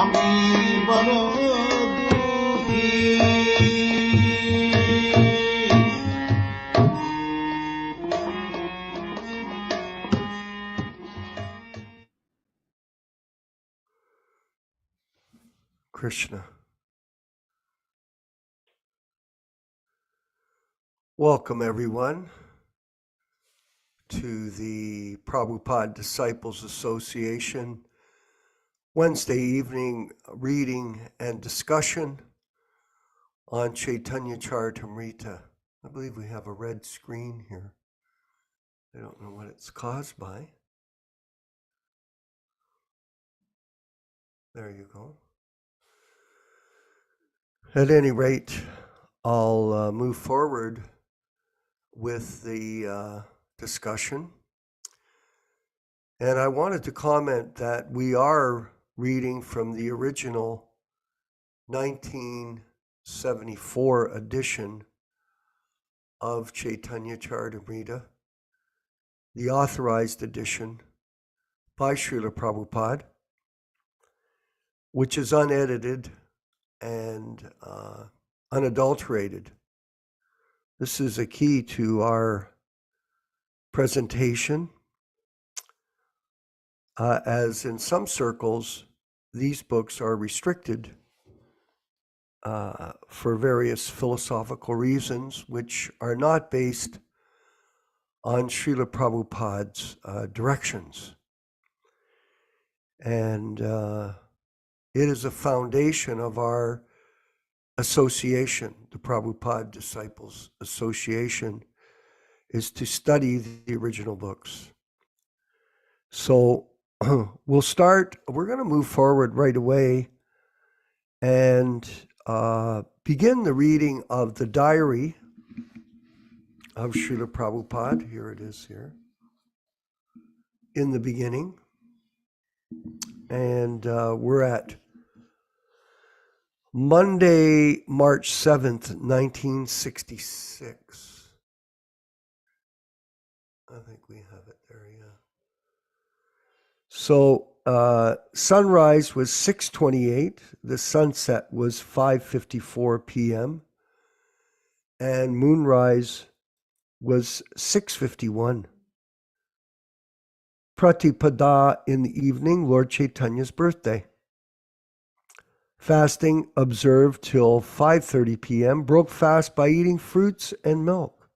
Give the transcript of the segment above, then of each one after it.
আমি বড় দুঃখী। Krishna. Welcome everyone to the Prabhupada Disciples Association Wednesday evening reading and discussion on Caitanya-caritāmṛta. I believe we have a red screen here. I don't know what it's caused by. There you go. At any rate, I'll move forward with the discussion. And I wanted to comment that we are reading from the original 1974 edition of Caitanya-caritāmṛta, the authorized edition by Srila Prabhupada, which is unedited and unadulterated. This is a key to our presentation, as in some circles, these books are restricted for various philosophical reasons, which are not based on Srila Prabhupada's directions. And it is a foundation of our association, the Prabhupada Disciples Association, is to study the original books. So we're going to move forward right away and begin the reading of the diary of Srila Prabhupada. Here it is here, in the beginning. And we're at Monday, March 7th, 1966. I think we have it there, yeah. So sunrise was 6:28, the sunset was 5:54 p.m., and moonrise was 6:51. Pratipada in the evening, Lord Chaitanya's birthday. Fasting observed till 5:30 p.m., broke fast by eating fruits and milk.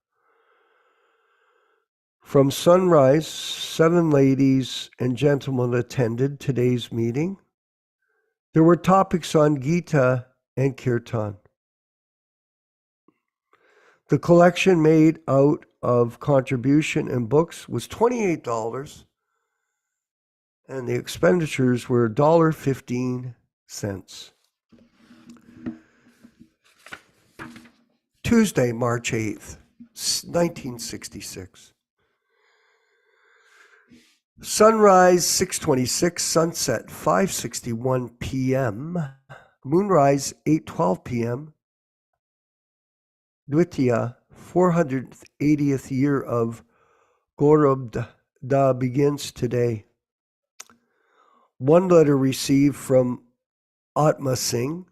From sunrise, 7 ladies and gentlemen attended today's meeting. There were topics on Gita and kirtan. The collection made out of contribution and books was $28, and the expenditures were $1.15. Tuesday, March 8th, 1966. Sunrise 6:26, sunset 5:61 p.m., moonrise 8:12 p.m. Dvitiya, 480th year of Gaurabda begins today. One letter received from Atma Singh,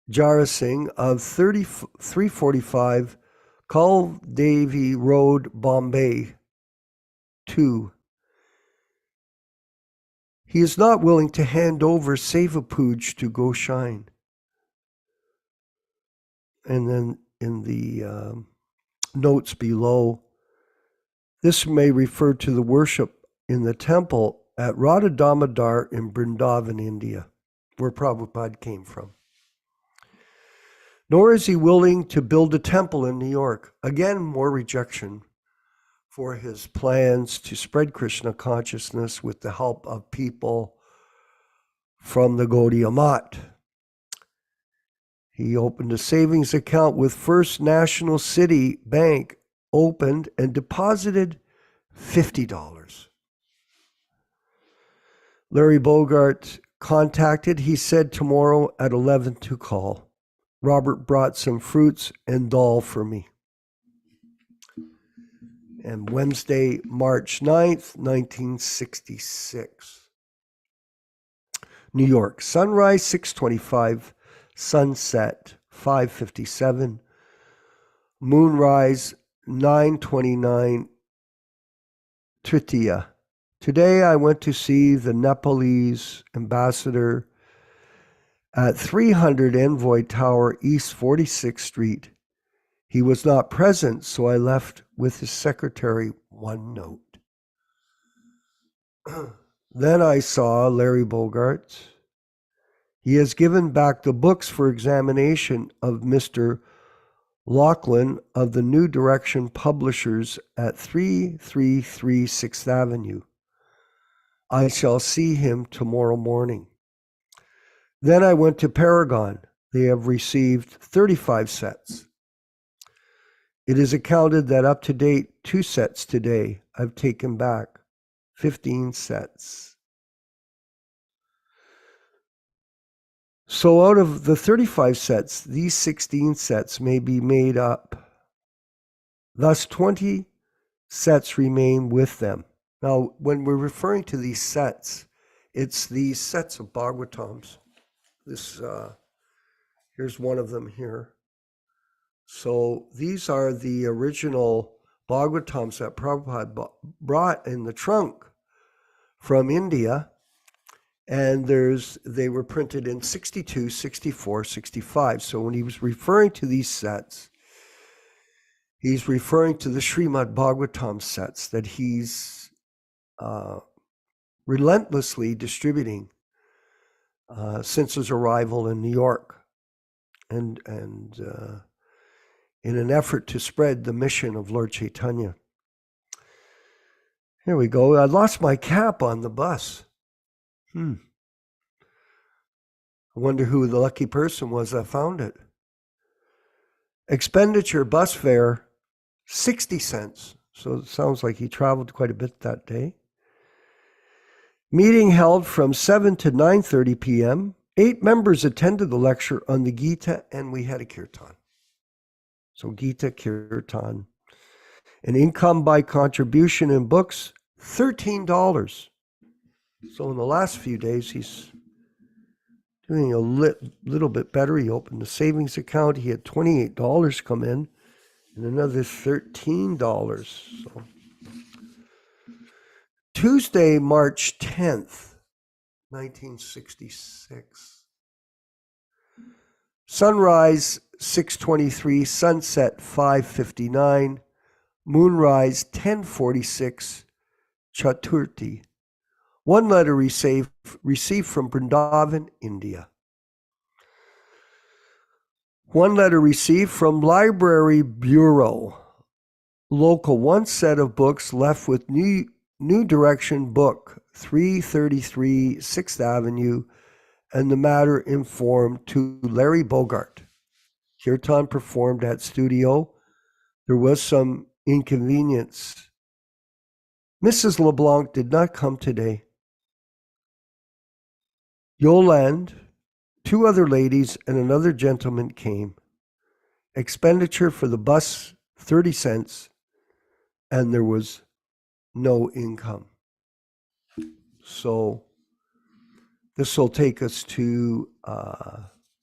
Jara Singh of 345 Kaldevi Road, Bombay, 2. He is not willing to hand over Seva Puj to Goshain. And then in the notes below, this may refer to the worship in the temple at Radha Damodar in Vrindavan, India, where Prabhupada came from. Nor is he willing to build a temple in New York. Again, more rejection for his plans to spread Krishna consciousness with the help of people from the Gaudiya Math. He opened a savings account with First National City Bank, opened and deposited $50. Larry Bogart contacted. He said tomorrow at 11 to call. Robert brought some fruits and dal for me. And Wednesday, March 9th, 1966. New York. Sunrise 6:25, sunset 5:57, moonrise 9:29, Tritiya. Today I went to see the Nepalese ambassador at 300 Envoy Tower, East 46th Street. He was not present, so I left with his secretary one note. Then I saw Larry Bogart. He has given back the books for examination of Mr. Lachlan of the New Direction Publishers at 333 6th Avenue. I shall see him tomorrow morning. Then I went to Paragon. They have received 35 sets. It is accounted that up to date 2 sets today. I've taken back 15 sets. So out of the 35 sets, these 16 sets may be made up. Thus 20 sets remain with them. Now, when we're referring to these sets, it's these sets of Bhagavatams. Here's one of them here. So these are the original Bhagavatams that Prabhupada brought in the trunk from India. And they were printed in 62, 64, 65. So when he was referring to these sets, he's referring to the Srimad Bhagavatam sets that he's relentlessly distributing since his arrival in New York, and in an effort to spread the mission of Lord Chaitanya. Here we go. I lost my cap on the bus. I wonder who the lucky person was that found it. Expenditure bus fare, 60 cents. So it sounds like he traveled quite a bit that day. Meeting held from 7 to 9:30 p.m. 8 members attended the lecture on the Gita, and we had a kirtan. So Gita, kirtan. An income by contribution in books, $13. So in the last few days, he's doing a little bit better. He opened a savings account. He had $28 come in and another $13. So Tuesday, March 10th, 1966. Sunrise 6:23, sunset 5:59, moonrise 10:46, Chaturthi. One letter received from Vrindavan, India. One letter received from Library Bureau. Local, 1 set of books left with New Direction book, 333 6th Avenue, and the matter informed to Larry Bogart. Kirtan performed at studio. There was some inconvenience. Mrs. LeBlanc did not come today. Yolande, 2 other ladies, and another gentleman came. Expenditure for the bus, 30 cents, and there was no income. So this will take us to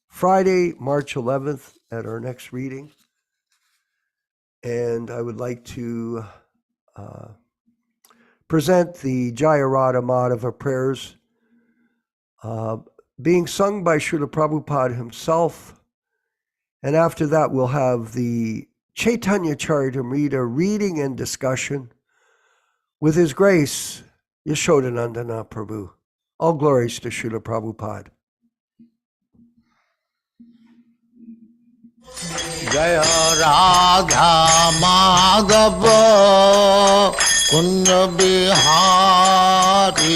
Friday, March 11th at our next reading. And I would like to present the Jayarada Madhava prayers being sung by Srila Prabhupada himself. And after that, we'll have the Caitanya-caritāmṛta reading and discussion with His Grace Yaśodā-nandana Prabhu. All glories to Srila Prabhupada. Jaya Radha Madhava Kunja Bihari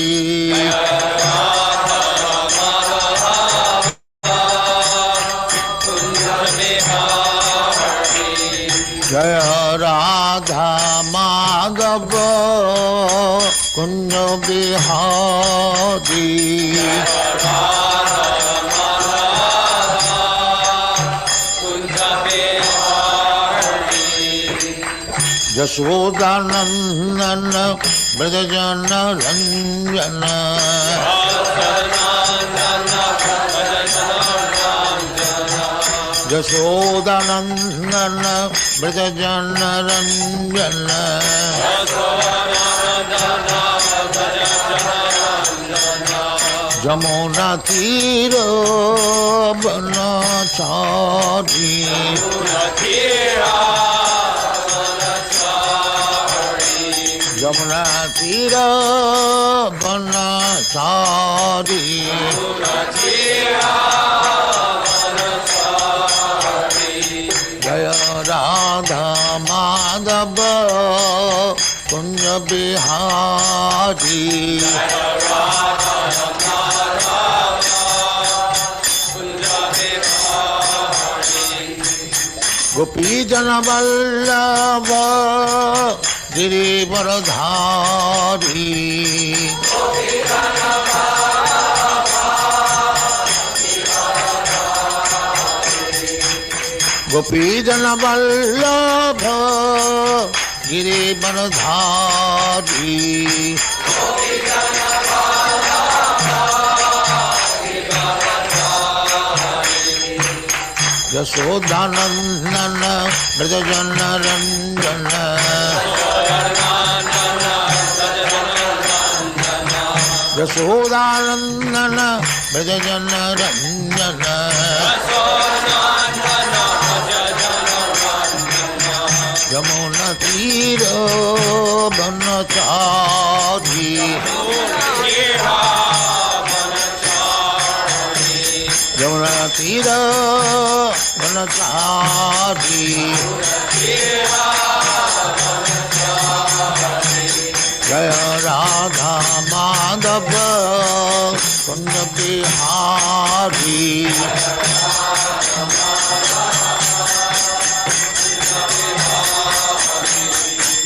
Jaya Radha Madhava Kunja Bihari Yaśodā-nandana Brajajana Ranjana Yasodā-nandana Jamuna tira banachari Jamuna tira banachari Jaya Radha Madhava Kunja Bihari Gopi Jana Vallabha Girivaradhari Gopi Jana Vallabha Girivaradhari Yasodā-nandana Dāsa Yasodā-nandana Dāsa Jamuna tira banachari Jamuna tira banachari Jaya Radha Madhava Kunja Bihari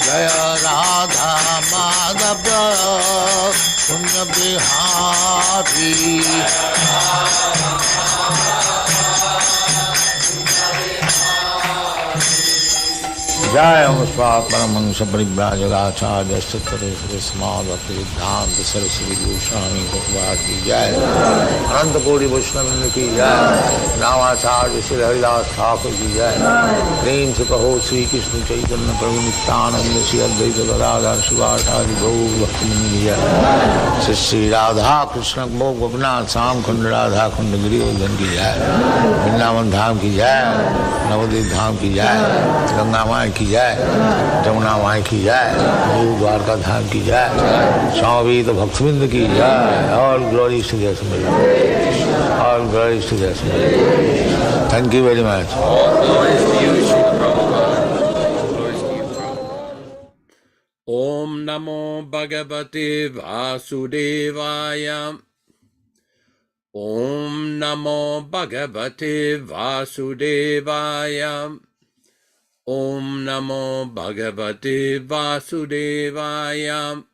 Jaya Radha Madhava Kunja Bihari Jaya Paramahansa Parivrajaga-ācārya Sattara Srimad Bhaktivedanta Swami Prabhupāda ki Jai Ananta Koti Vaishnava ki Jai Nāma-ācārya Sri Haridas Thakur ki Jai Prem se kaho Sri Krishna Caitanya Prabhu Nityananda Sri Advaita Gadadhar Sivasari Gaur Bhaktivinoda ki Jai Sri Radha Krishna Gopinath Sam Khanda Radha Khanda Giridharan ki Jai Vrindavan Dham ki Jai Navadvip Dham ki Jai Ganga Mai की जाए जमुना माई की जाए new Dwarka धाम की जाए स्वामी तो भक्तविंद की जाए all glory to their summit all glory to their summit thank you very much ओम नमो भगवते वासुदेवाय ओम नमो भगवते वासुदेवाय Om Namo Bhagavate Vasudevaya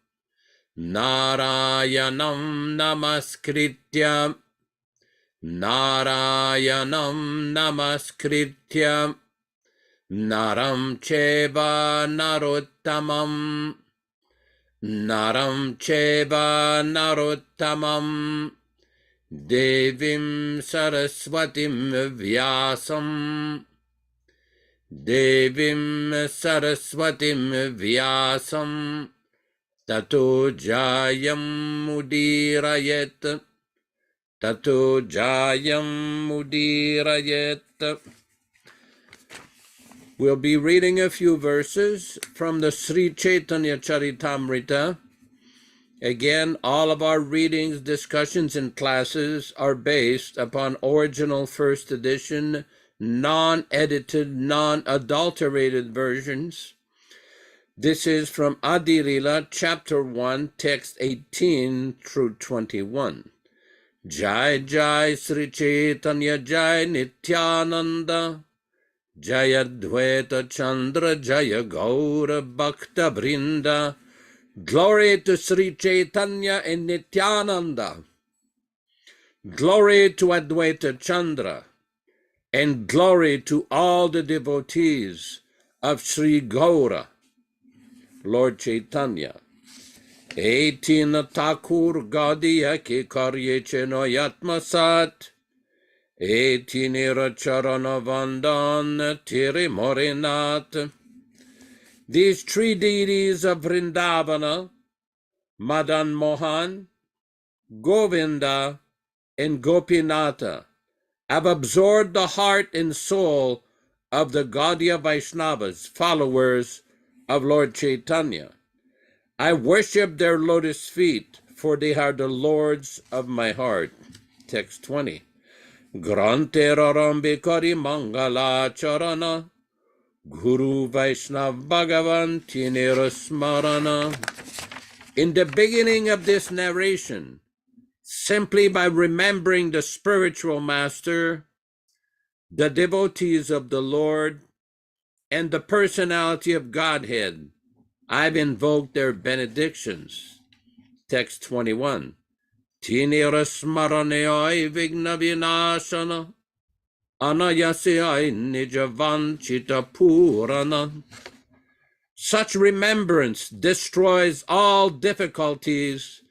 Narayanam Namaskritya Narayanam Namaskritya Naram Cheva Narottamam Naram Cheva Narottamam Devim Saraswatim Vyasam Devim Saraswatim Vyasam Tato Jayam Mudirayet Tato Jayam Mudirayet. We'll be reading a few verses from the Sri Caitanya-caritāmṛta. Again, all of our readings, discussions, and classes are based upon original first edition, non-edited, non-adulterated versions. This is from Adi-lila, chapter 1, text 18 through 21. Jai Jai Sri Caitanya Jai Nityananda Jaya Dvaita Chandra Jaya Gaura Bhakta Vrinda. Glory to Sri Caitanya and Nityananda. Glory to Advaita Chandra. And glory to all the devotees of Sri Gaura, Lord Chaitanya. 18 Thakur Gaudiya ke karye cheno yatmasat. Etinira Charanavandan Tirimorinat. These three deities of Vrindavana, Madan Mohan, Govinda, and Gopinatha, have absorbed the heart and soul of the Gaudiya Vaishnavas, followers of Lord Chaitanya. I worship their lotus feet, for they are the lords of my heart. Text 20. Granterarambi Mangala Charana, Guru Vaishnav Bhagavan Tinera Smarana. In the beginning of this narration, simply by remembering the spiritual master, the devotees of the Lord, and the personality of Godhead, I've invoked their benedictions. Text 21. Tinera Smaranayai Vigna Vinashana, Anayasayai Nijavanchita Purana. Such remembrance destroys all difficulties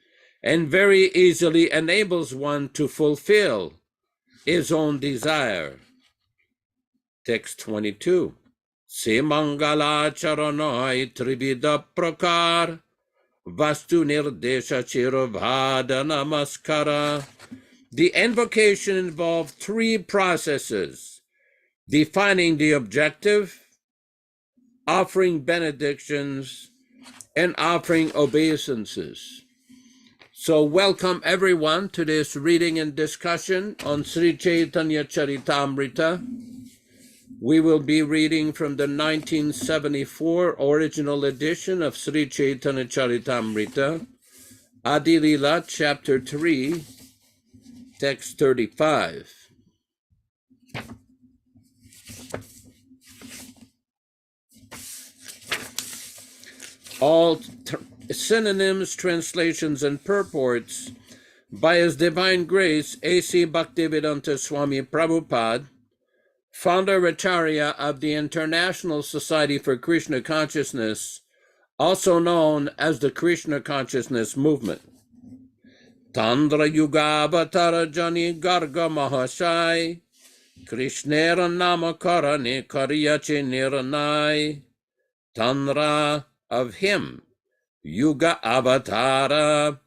and very easily enables one to fulfill his own desire. Text 22. Simangala Charanai Trivida Prakar Vastu Nirdesha Chiravada Namaskara. The invocation involved three processes: defining the objective, offering benedictions, and offering obeisances. So welcome everyone to this reading and discussion on Sri Caitanya-caritāmṛta. We will be reading from the 1974 original edition of Sri Caitanya-caritāmṛta, Adi Lila, chapter 3, text 35. All synonyms, translations, and purports by His Divine Grace A.C. Bhaktivedanta Swami Prabhupāda, Founder-Ācārya of the International Society for Krishna Consciousness, also known as the Krishna Consciousness Movement. Tandra Yuga Avatara Jani Garga Mahashai, Krishnera Namakarane Karyache Niranai, Tandra of him, Yuga Avatara,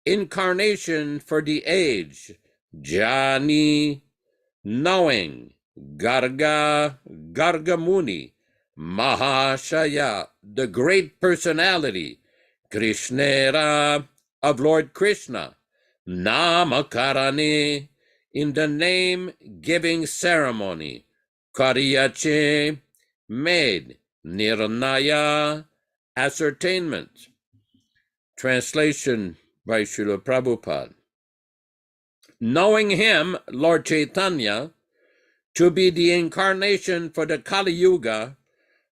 incarnation for the age, Jani, knowing, Garga, Gargamuni, Mahashaya, the great personality, Krishnera, of Lord Krishna, Namakarane, in the name-giving ceremony, Karyache, made, Nirnaya, ascertainment. Translation by Srila Prabhupada. Knowing him, Lord Chaitanya, to be the incarnation for the Kali Yuga,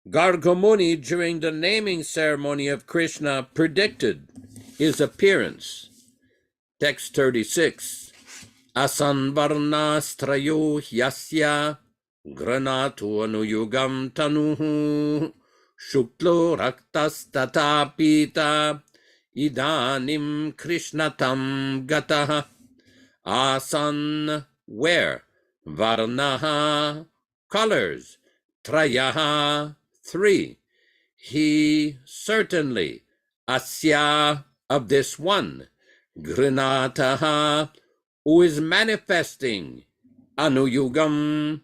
Gargamuni, during the naming ceremony of Krishna, predicted his appearance. Text 36. Asanvarna strayo yasya granatu anuyugam tanuhu shuklo raktas tatapita idanim krishnatam gataha. Asan, where? Varnaha, colors. Trayaha, three. He, certainly. Asya, of this one. Grinataha, who is manifesting. Anuyugam,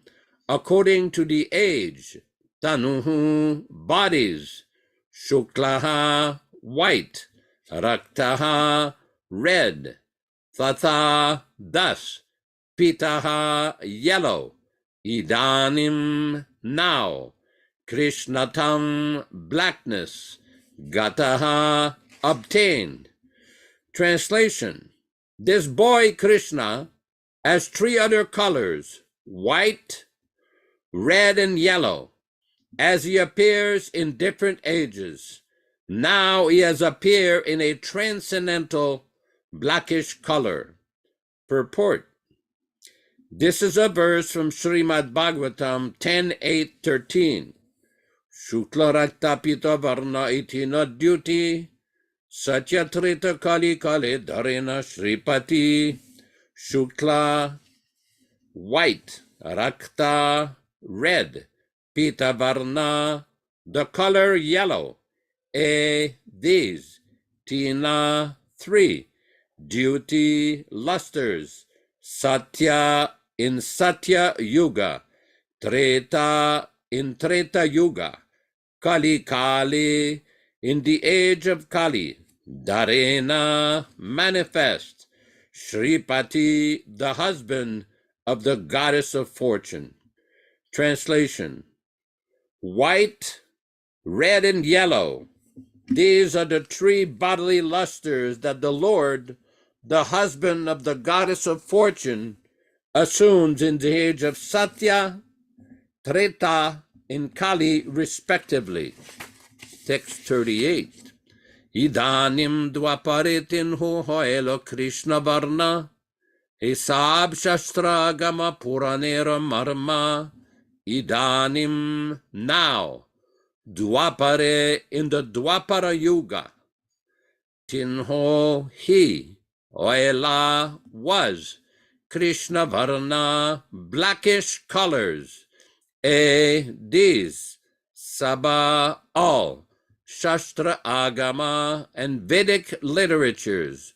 according to the age. Tanuhu, bodies. Shuklaha, white. Raktaha, red. Tatha, thus. Pitaha, yellow. Idanim, now. Krishnatam, blackness. Gataha, obtained. Translation. This boy Krishna has three other colors, white, red, and yellow, as he appears in different ages. Now he has appeared in a transcendental blackish color. Purport. This is a verse from Srimad Bhagavatam 10.8.13. Shukla Rakta Pita Varna iti nadyuti Satyatrita Kali Kale Dharena Shripati Shukla white, rakta, red, pita varna, the color yellow, these, tina, 3, duty, lusters, satya, in Satya Yuga, Treta, in Treta Yuga, Kali Kali, in the age of Kali, Dharena, manifest, Shripati, the husband of the goddess of fortune. Translation: white, red, and yellow. These are the 3 bodily lusters that the Lord, the husband of the goddess of fortune, assumes in the age of Satya, Treta, and Kali, respectively. Text 38. Idanim dvaparitin hu hoelo Krishna varna, Hisab shastra gama puranera marma, Idanim, now, Dwapare, in the Dwapara Yuga, Tinho, he, Oela, was, Krishna Varna, blackish colors, these, Saba, all, Shastra Agama, and Vedic literatures,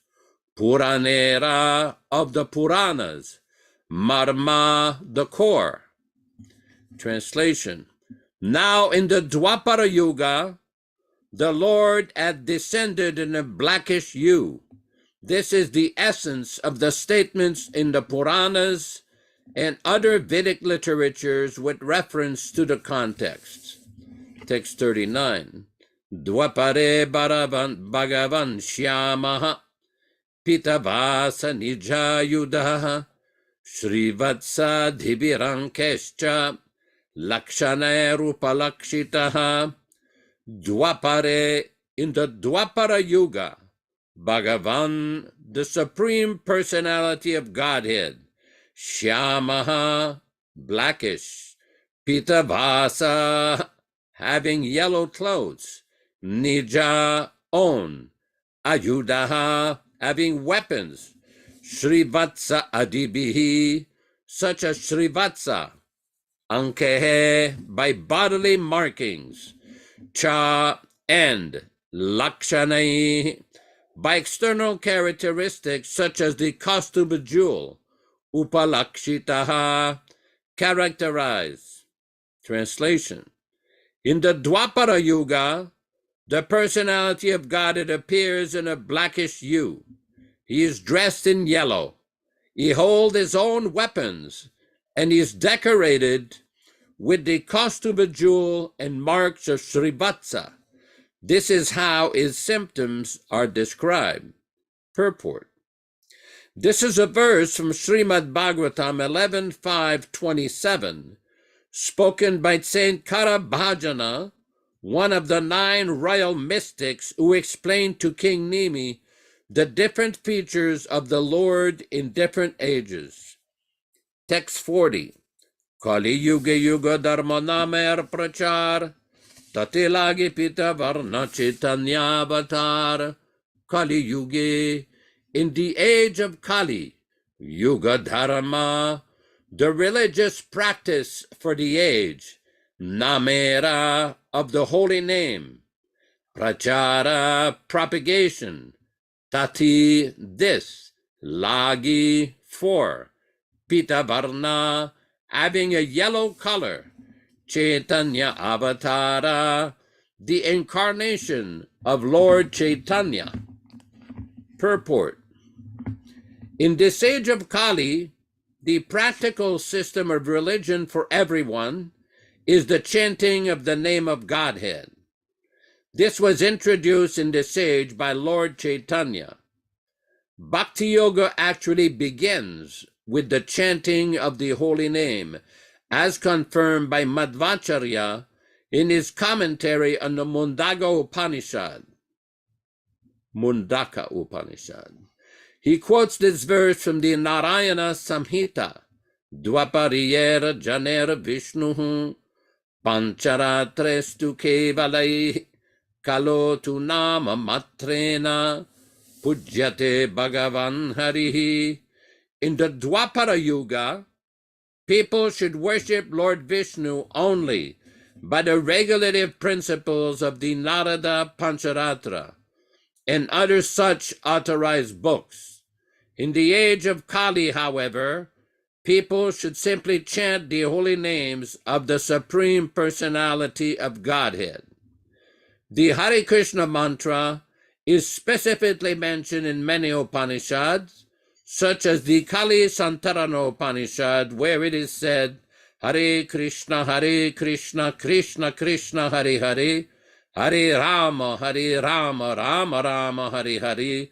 Puranera, of the Puranas, Marma, the core. Translation: now in the Dwapara Yuga, the Lord had descended in a blackish hue. This is the essence of the statements in the Puranas and other Vedic literatures with reference to the context. Text 39. Dwapare Bhagavan Shyamaha Pitavasa Nijayudaha Srivatsa Dhibirankescha Lakshana Rupalakshitaha. Dwapare, in the Dwapara Yuga, Bhagavan, the Supreme Personality of Godhead, Shyamaha, blackish, Pitavasa, having yellow clothes, Nija, own, Ayudaha, having weapons, Srivatsa Adibihi, such as Srivatsa, Ankehe, by bodily markings, Cha, and Lakshanai, by external characteristics such as the costume jewel, Upalakshitaha, characterize. Translation: in the Dwapara Yuga, the personality of Godhead appears in a blackish hue. He is dressed in yellow. He holds his own weapons, and he is decorated with the costume jewel and marks of Srivatsa. This is how his symptoms are described. Purport: this is a verse from Srimad Bhagavatam 11.5.27, spoken by Saint Karabhajana, one of the 9 royal mystics who explained to King Nimi the different features of the Lord in different ages. Text 40. Kali Yuga Yuga Dharmanamer Prachar Tatilagi Pita Varna Caitanya Avatar. Kali Yuga, in the age of Kali, Yuga Dharma, the religious practice for the age, Namera, of the holy name, Prachara, propagation, Tati, this, Lagi, 4, Pita Varna, having a yellow color, Caitanya Avatara, the incarnation of Lord Caitanya. Purport: in this age of Kali, the practical system of religion for everyone is the chanting of the name of Godhead. This was introduced in this age by Lord Caitanya. Bhakti Yoga actually begins with the chanting of the holy name, as confirmed by Madhvacharya in his commentary on the Mundaka Upanishad. He quotes this verse from the Narayana Samhita, Dwapariyera Janera Vishnuhu Pancharatre Kevalai Kalotu Nama Matrena Pujyate Bhagavan Harihi. In the Dwapara Yuga, people should worship Lord Vishnu only by the regulative principles of the Narada Pancharatra and other such authorized books. In the age of Kali, however, people should simply chant the holy names of the Supreme Personality of Godhead. The Hare Krishna mantra is specifically mentioned in many Upanishads, such as the Kali Santarana Upanishad, where it is said, Hare Krishna, Krishna Krishna, Hare Hare, Hare Rama, Rama Rama, Hare Hare,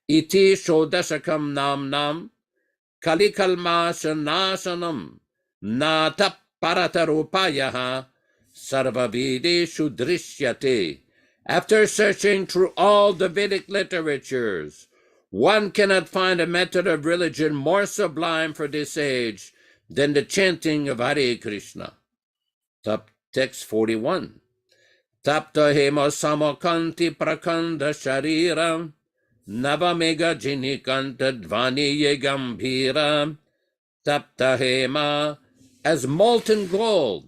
iti shodashakam nam, Kalikalmasha nasanam, nata paratarupayaha, sarvavideshu drishyate. After searching through all the Vedic literatures, one cannot find a method of religion more sublime for this age than the chanting of Hare Krishna. Text 41. Tapta hema samakanti prakanda shariram, Navamega jinikanta dvaniye gambhira, Tapta hema, as molten gold,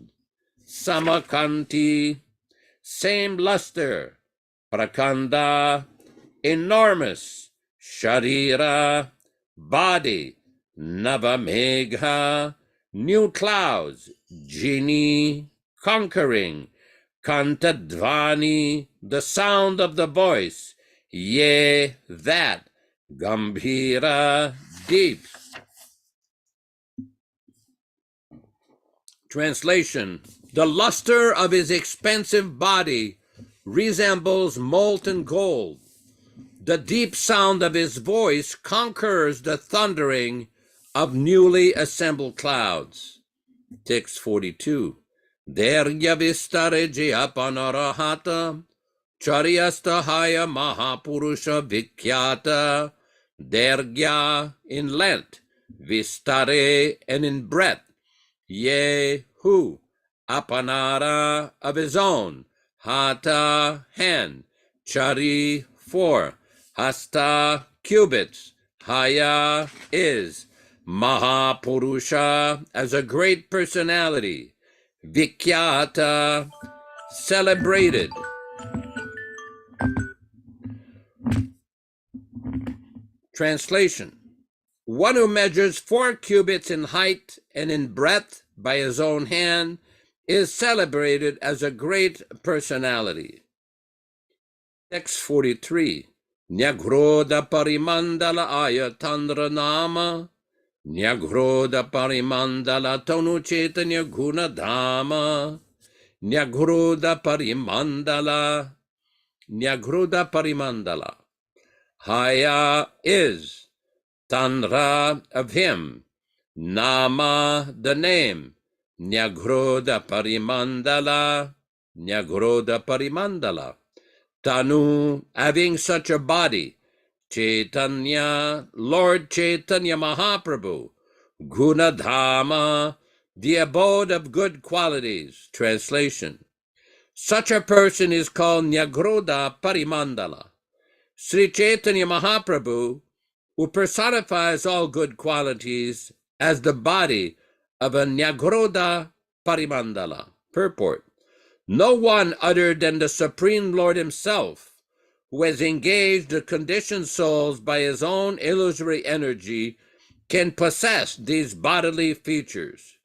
samakanti, same luster, prakanda, enormous, sharira, body, navamegha, new clouds, genie, conquering, kantadvani, the sound of the voice, ye, that, gambhira, deep. Translation: the luster of his expensive body resembles molten gold. The deep sound of his voice conquers the thundering of newly assembled clouds. Text 42. Derya vistare japanarahata, charyastahaya mahapurusha vikyata, dergya in length, vistare and in breadth, ye who, apanara of his own, hata hand, chari 4, hasta cubits, haya is, mahapurusha as a great personality, vikyata celebrated. Translation: one who measures 4 cubits in height and in breadth by his own hand is celebrated as a great personality. Text 43. Nyagrodha parimandala ayatandra nama, Nyagrodha parimandala tonu chaitanya guna dhama, Nyagrodha parimandala, haya is, Tandra of him, Nama the name, Nyagrodha parimandala, Tanu having such a body, Chaitanya, Lord Chaitanya Mahaprabhu, Gunadhama, the abode of good qualities. Translation: such a person is called Nyagrodha parimandala. Sri Chaitanya Mahaprabhu, who personifies all good qualities as the body of a Nyagrodha parimandala. Purport: no one other than the Supreme Lord himself, who has engaged the conditioned souls by his own illusory energy, can possess these bodily features.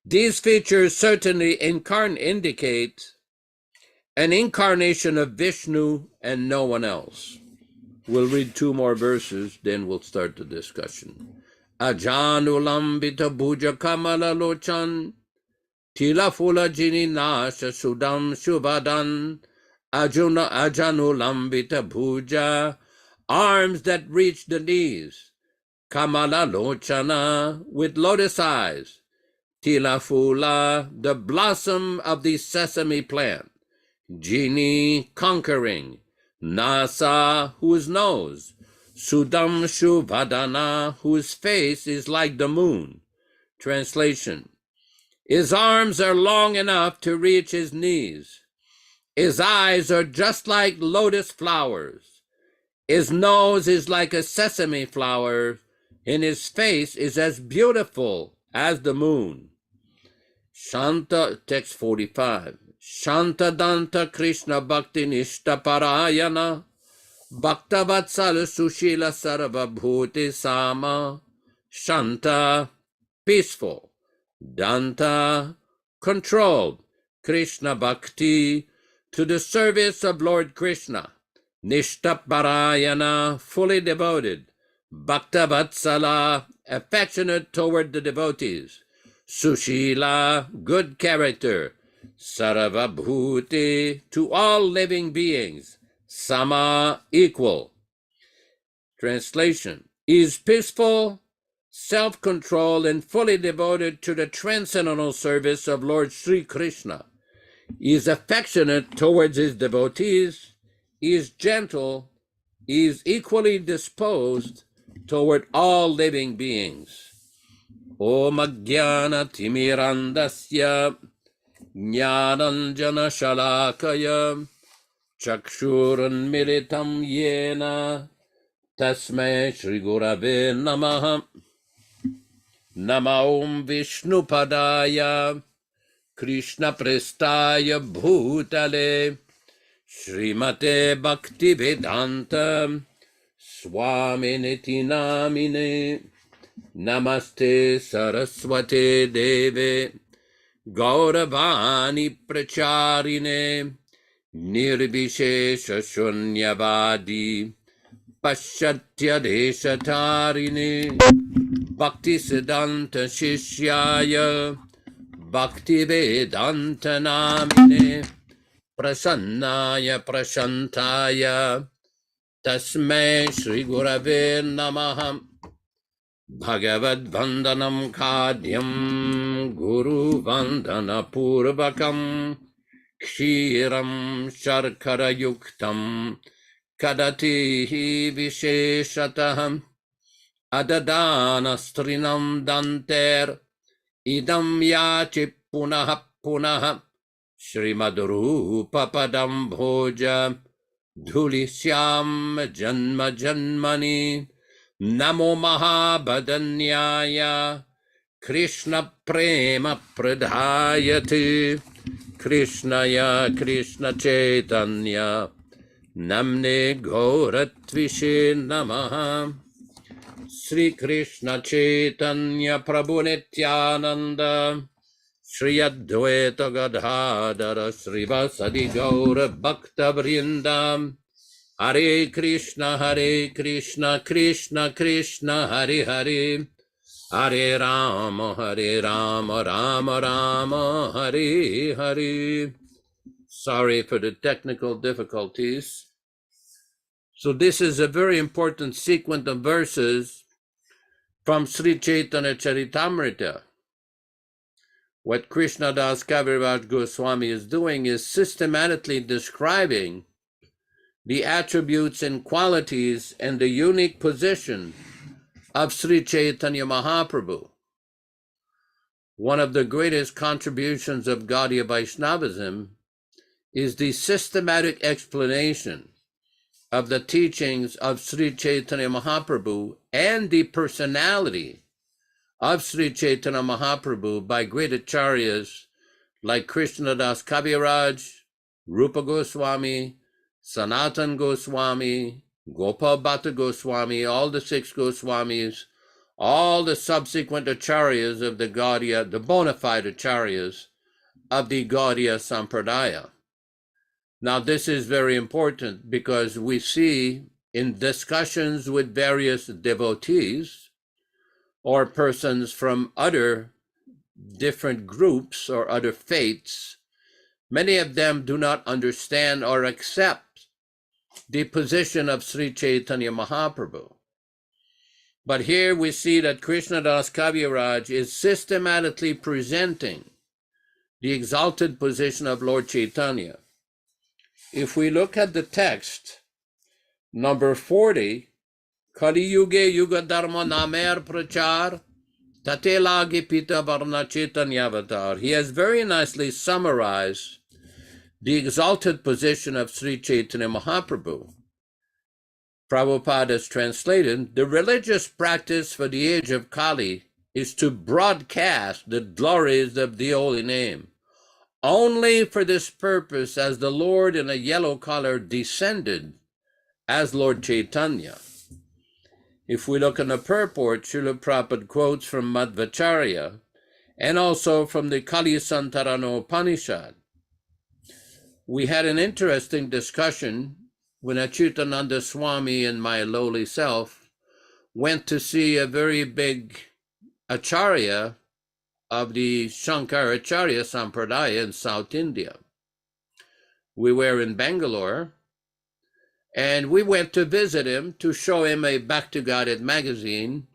These features certainly indicate an incarnation of Vishnu and no one else. We'll read 2 more verses, then we'll start the discussion. Ajanulambita bhuja kamala lochan, Tila fula jini nasha sudam shubhadan, ajanulambita bhuja, arms that reach the knees, kamala lochana, with lotus eyes, Tila fula, the blossom of the sesame plant, Jini, conquering, Nasa, whose nose, Sudam Shubhadana, whose face is like the moon. Translation: his arms are long enough to reach his knees. His eyes are just like lotus flowers. His nose is like a sesame flower, and his face is as beautiful as the moon. Shanta, text 45. Shanta Danta Krishna Bhakti Nishta Parayana Bhaktavatsala Sushila Sarva Bhuti Sama. Shanta, peaceful. Danta, controlled. Krishna Bhakti, to the service of Lord Krishna. Nishtaparayana, fully devoted. Bhaktavatsala, affectionate toward the devotees. Sushila, good character. Sarvabhuti, to all living beings. Sama, equal. Translation, is peaceful, self-controlled, and fully devoted to the transcendental service of Lord Sri Krishna. He is affectionate towards his devotees. He is gentle. He is equally disposed toward all living beings. Om Ajnana Timirandasya Jnananjana Shalakaya Chakshuran Militam Yena Tasmai Shri Gurave Namaha. Nama Om Vishnupadaya Krishna Prestaya Bhutale Srimate Bhaktivedanta Swami Niti Namine Namaste Saraswate Deve Gauravani Pracharine Nirvishesha Shunyavadi Paschatya Deshatarine Bhakti Siddhanta Shishyaya Bhaktivedanta Namine Prasannaya Prashantaya Tasmai Shri Gurave Namaha. Bhagavad Vandanam Khadyam Guru Vandana Purvakam Kshiram Sharkara Yuktam Kadatihi Visheshataham Adadana Strinam Danter Idam Yachi Punaha Punaha Srimadrupa Padam Bhoja Dhulisyam Janma Janmani Namo Mahabhadanyaya Krishna Prema Pradhayati Krishnaya Krishna Chaitanya Namne Gauratvishe Namaha. Sri Krishna Chaitanya Prabhu Nityananda Shri Advaita Gadadhara Srivasadi Gaura Bhakta Vrindam. Hare Krishna Krishna Krishna Hare Hare Hare Rama Rama Rama Hare Hare. Sorry for the technical difficulties. So this is a very important sequence of verses from Sri Caitanya-caritāmṛta. What Krishna Das Kaviraj Goswami is doing is systematically describing the attributes and qualities and the unique position of Sri Chaitanya Mahaprabhu. One of the greatest contributions of Gaudiya Vaishnavism is the systematic explanation of the teachings of Sri Chaitanya Mahaprabhu and the personality of Sri Chaitanya Mahaprabhu by great acharyas like Krishna Das Kaviraj, Rupa Goswami, Sanatan Goswami, Gopal Bhatta Goswami, all the 6 Goswamis, all the subsequent acharyas of the Gaudiya, the bona fide acharyas of the Gaudiya Sampradaya. Now this is very important because we see in discussions with various devotees or persons from other different groups or other faiths, many of them do not understand or accept the position of Sri Chaitanya Mahaprabhu. But here we see that Krishna Das Kaviraj is systematically presenting the exalted position of Lord Chaitanya. If we look at the text, number 40, Kali Yuge Yuga Dharma Namer Prachar Tatelagi Pita Varna Chaitanya Avatar. He has very nicely summarized the exalted position of Sri Chaitanya Mahaprabhu. Prabhupada has translated, the religious practice for the age of Kali is to broadcast the glories of the holy name. Only for this purpose as the Lord in a yellow color descended as Lord Chaitanya. If we look in the purport, Srila Prabhupada quotes from Madhvacharya and also from the Caitanya Upanishad. We had an interesting discussion when Achyutananda Swami and my lowly self went to see a very big Acharya of the Shankaracharya Sampradaya in South India. We were in Bangalore, and we went to visit him to show him a Back to Godhead magazine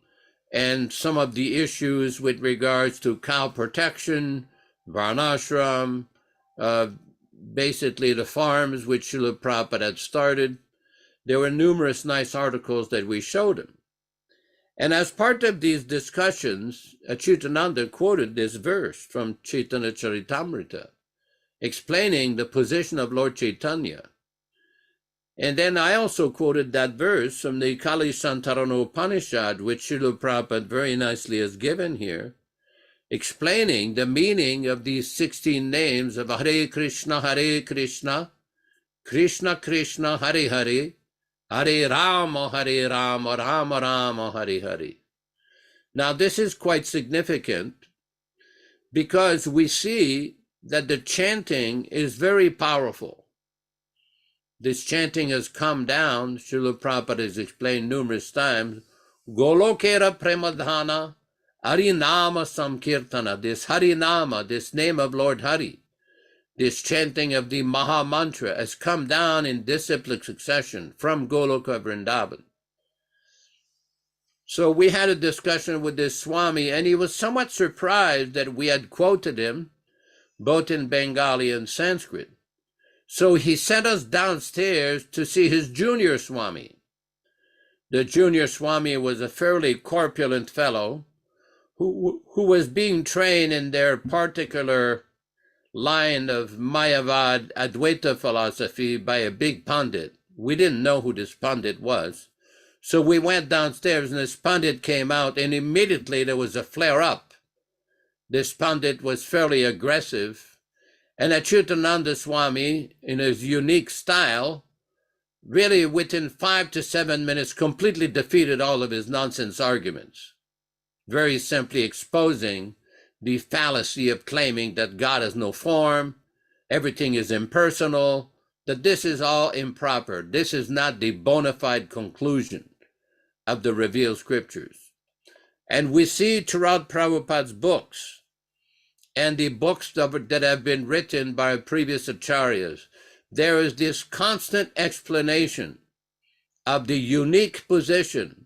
and some of the issues with regards to cow protection, Varnashram, basically the farms which Srila Prabhupada had started. There were numerous nice articles that we showed him. And as part of these discussions, Achyutananda quoted this verse from Caitanya-caritāmṛta, explaining the position of Lord Chaitanya. And then I also quoted that verse from the Caitanya Upanishad, which Srila Prabhupada very nicely has given here, explaining the meaning of these 16 names of Hare Krishna, Krishna Krishna, Hare Hare, Hare Rama, Rama Rama, Hare Hare. Now this is quite significant because we see that the chanting is very powerful. This chanting has come down, Srila Prabhupada has explained numerous times, Golokera Premadhana, Harinama Samkirtana, this Harinama, this name of Lord Hari, this chanting of the Maha Mantra has come down in disciplic succession from Goloka Vrindavan. So we had a discussion with this Swami, and he was somewhat surprised that we had quoted him, both in Bengali and Sanskrit. So he sent us downstairs to see his junior Swami. The junior Swami was a fairly corpulent fellow who was being trained in their particular line of Mayavad Advaita philosophy by a big Pandit. We didn't know who this Pandit was. So we went downstairs and this Pandit came out and immediately there was a flare-up. This Pandit was fairly aggressive. And Achyutananda Swami, in his unique style, really within 5 to 7 minutes completely defeated all of his nonsense arguments, very simply exposing the fallacy of claiming that God has no form, everything is impersonal, that this is all improper. This is not the bona fide conclusion of the revealed scriptures. And we see throughout Prabhupada's books, and the books that have been written by previous acharyas, there is this constant explanation of the unique position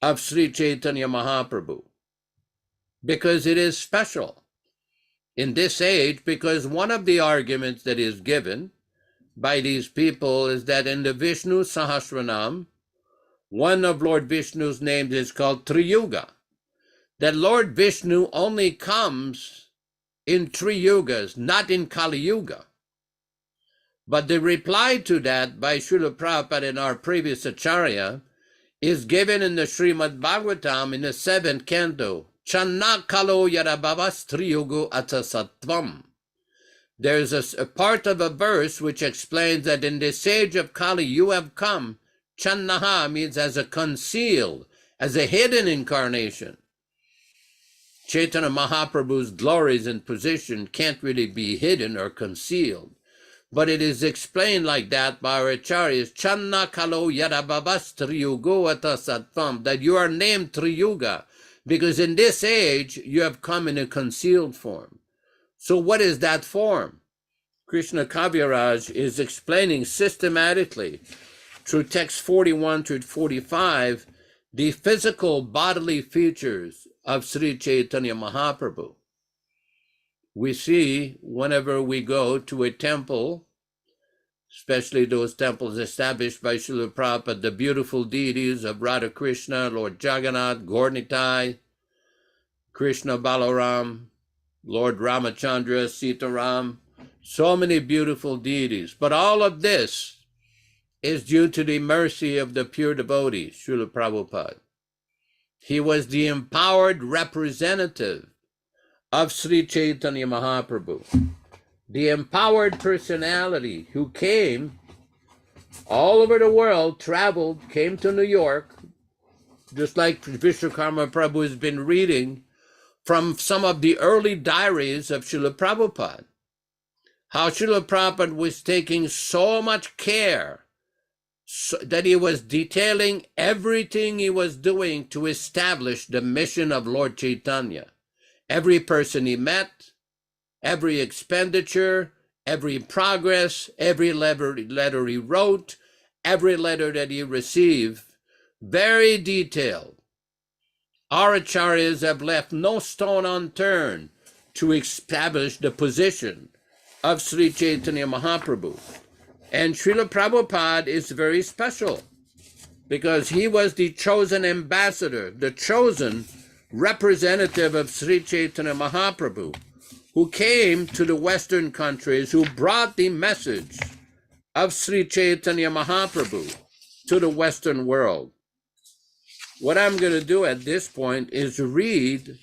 of Sri Chaitanya Mahaprabhu, because it is special in this age, because one of the arguments that is given by these people is that in the Vishnu Sahasranam, one of Lord Vishnu's names is called Triyuga, that Lord Vishnu only comes in 3 yugas, not in Kali Yuga. But the reply to that by Srila Prabhupada in our previous Acharya is given in the Srimad Bhagavatam in the 7th canto, Channa Kalo Yarabhavas Triyugu Atasattvam. There's a part of a verse which explains that in this age of Kali you have come. Channaha means as a concealed, as a hidden incarnation. Chaitanya Mahaprabhu's glories and position can't really be hidden or concealed, but it is explained like that by our acharyas, Channa Kalo Yarabhavas Triyugo Atasattvam, that you are named Triyuga, because in this age you have come in a concealed form. So what is that form? Krishna Kaviraj is explaining systematically through text 41 to 45 the physical bodily features of Sri Chaitanya Mahaprabhu. We see whenever we go to a temple, especially those temples established by Srila Prabhupada, the beautiful deities of Radha Krishna, Lord Jagannath, Gaur-Nitai, Krishna Balaram, Lord Ramachandra, Sitaram, so many beautiful deities. But all of this is due to the mercy of the pure devotee, Srila Prabhupada. He was the empowered representative of Sri Chaitanya Mahaprabhu, the empowered personality who came all over the world, traveled, came to New York, just like Vishwakarma Prabhu has been reading from some of the early diaries of Srila Prabhupada, how Srila Prabhupada was taking so much care that he was detailing everything he was doing to establish the mission of Lord Chaitanya. Every person he met, every expenditure, every progress, every letter he wrote, every letter that he received, very detailed. Our acharyas have left no stone unturned to establish the position of Sri Chaitanya Mahaprabhu. And Srila Prabhupada is very special because he was the chosen ambassador, the chosen representative of Sri Chaitanya Mahaprabhu, who came to the Western countries, who brought the message of Sri Chaitanya Mahaprabhu to the Western world. What I'm going to do at this point is read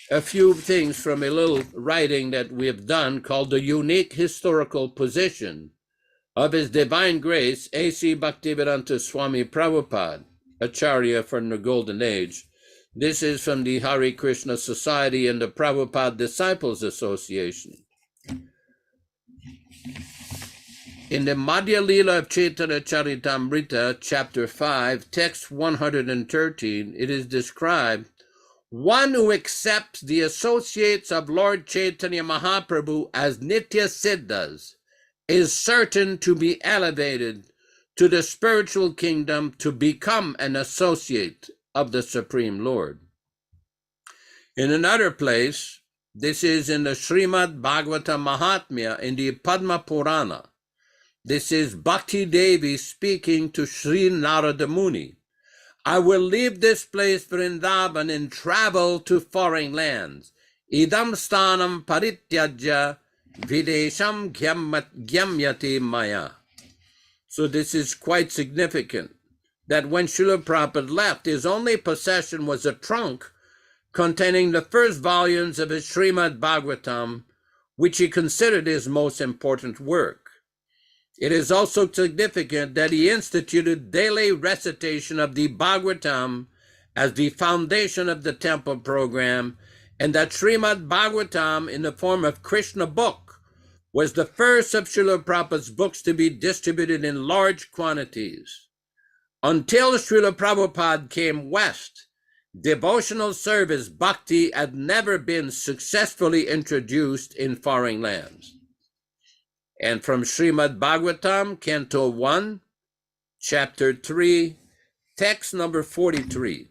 a few things from a little writing that we have done called The Unique Historical Position of His Divine Grace A.C. Bhaktivedanta Swami Prabhupāda, Acharya from the Golden Age. This is from the Hare Krishna Society and the Prabhupada Disciples Association. In the Madhya Lila of Caitanya-caritāmṛta, chapter 5, text 113, it is described, one who accepts the associates of Lord Chaitanya Mahaprabhu as Nitya Siddhas is certain to be elevated to the spiritual kingdom to become an associate of the Supreme Lord. In another place, this is in the Srimad Bhagavata Mahatmya in the Padma Purana. This is Bhakti Devi speaking to Sri Narada Muni. I will leave this place Vrindavan and travel to foreign lands. Idam stanam parityajya videsham gyamyati maya. So this is quite significant that when Srila Prabhupada left, his only possession was a trunk containing the first volumes of his Srimad Bhagavatam, which he considered his most important work. It is also significant that he instituted daily recitation of the Bhagavatam as the foundation of the temple program, and that Srimad Bhagavatam in the form of Krishna book was the first of Srila Prabhupada's books to be distributed in large quantities. Until Srila Prabhupada came west, devotional service bhakti had never been successfully introduced in foreign lands. And from Srimad Bhagavatam, Canto 1, Chapter 3, text number 43.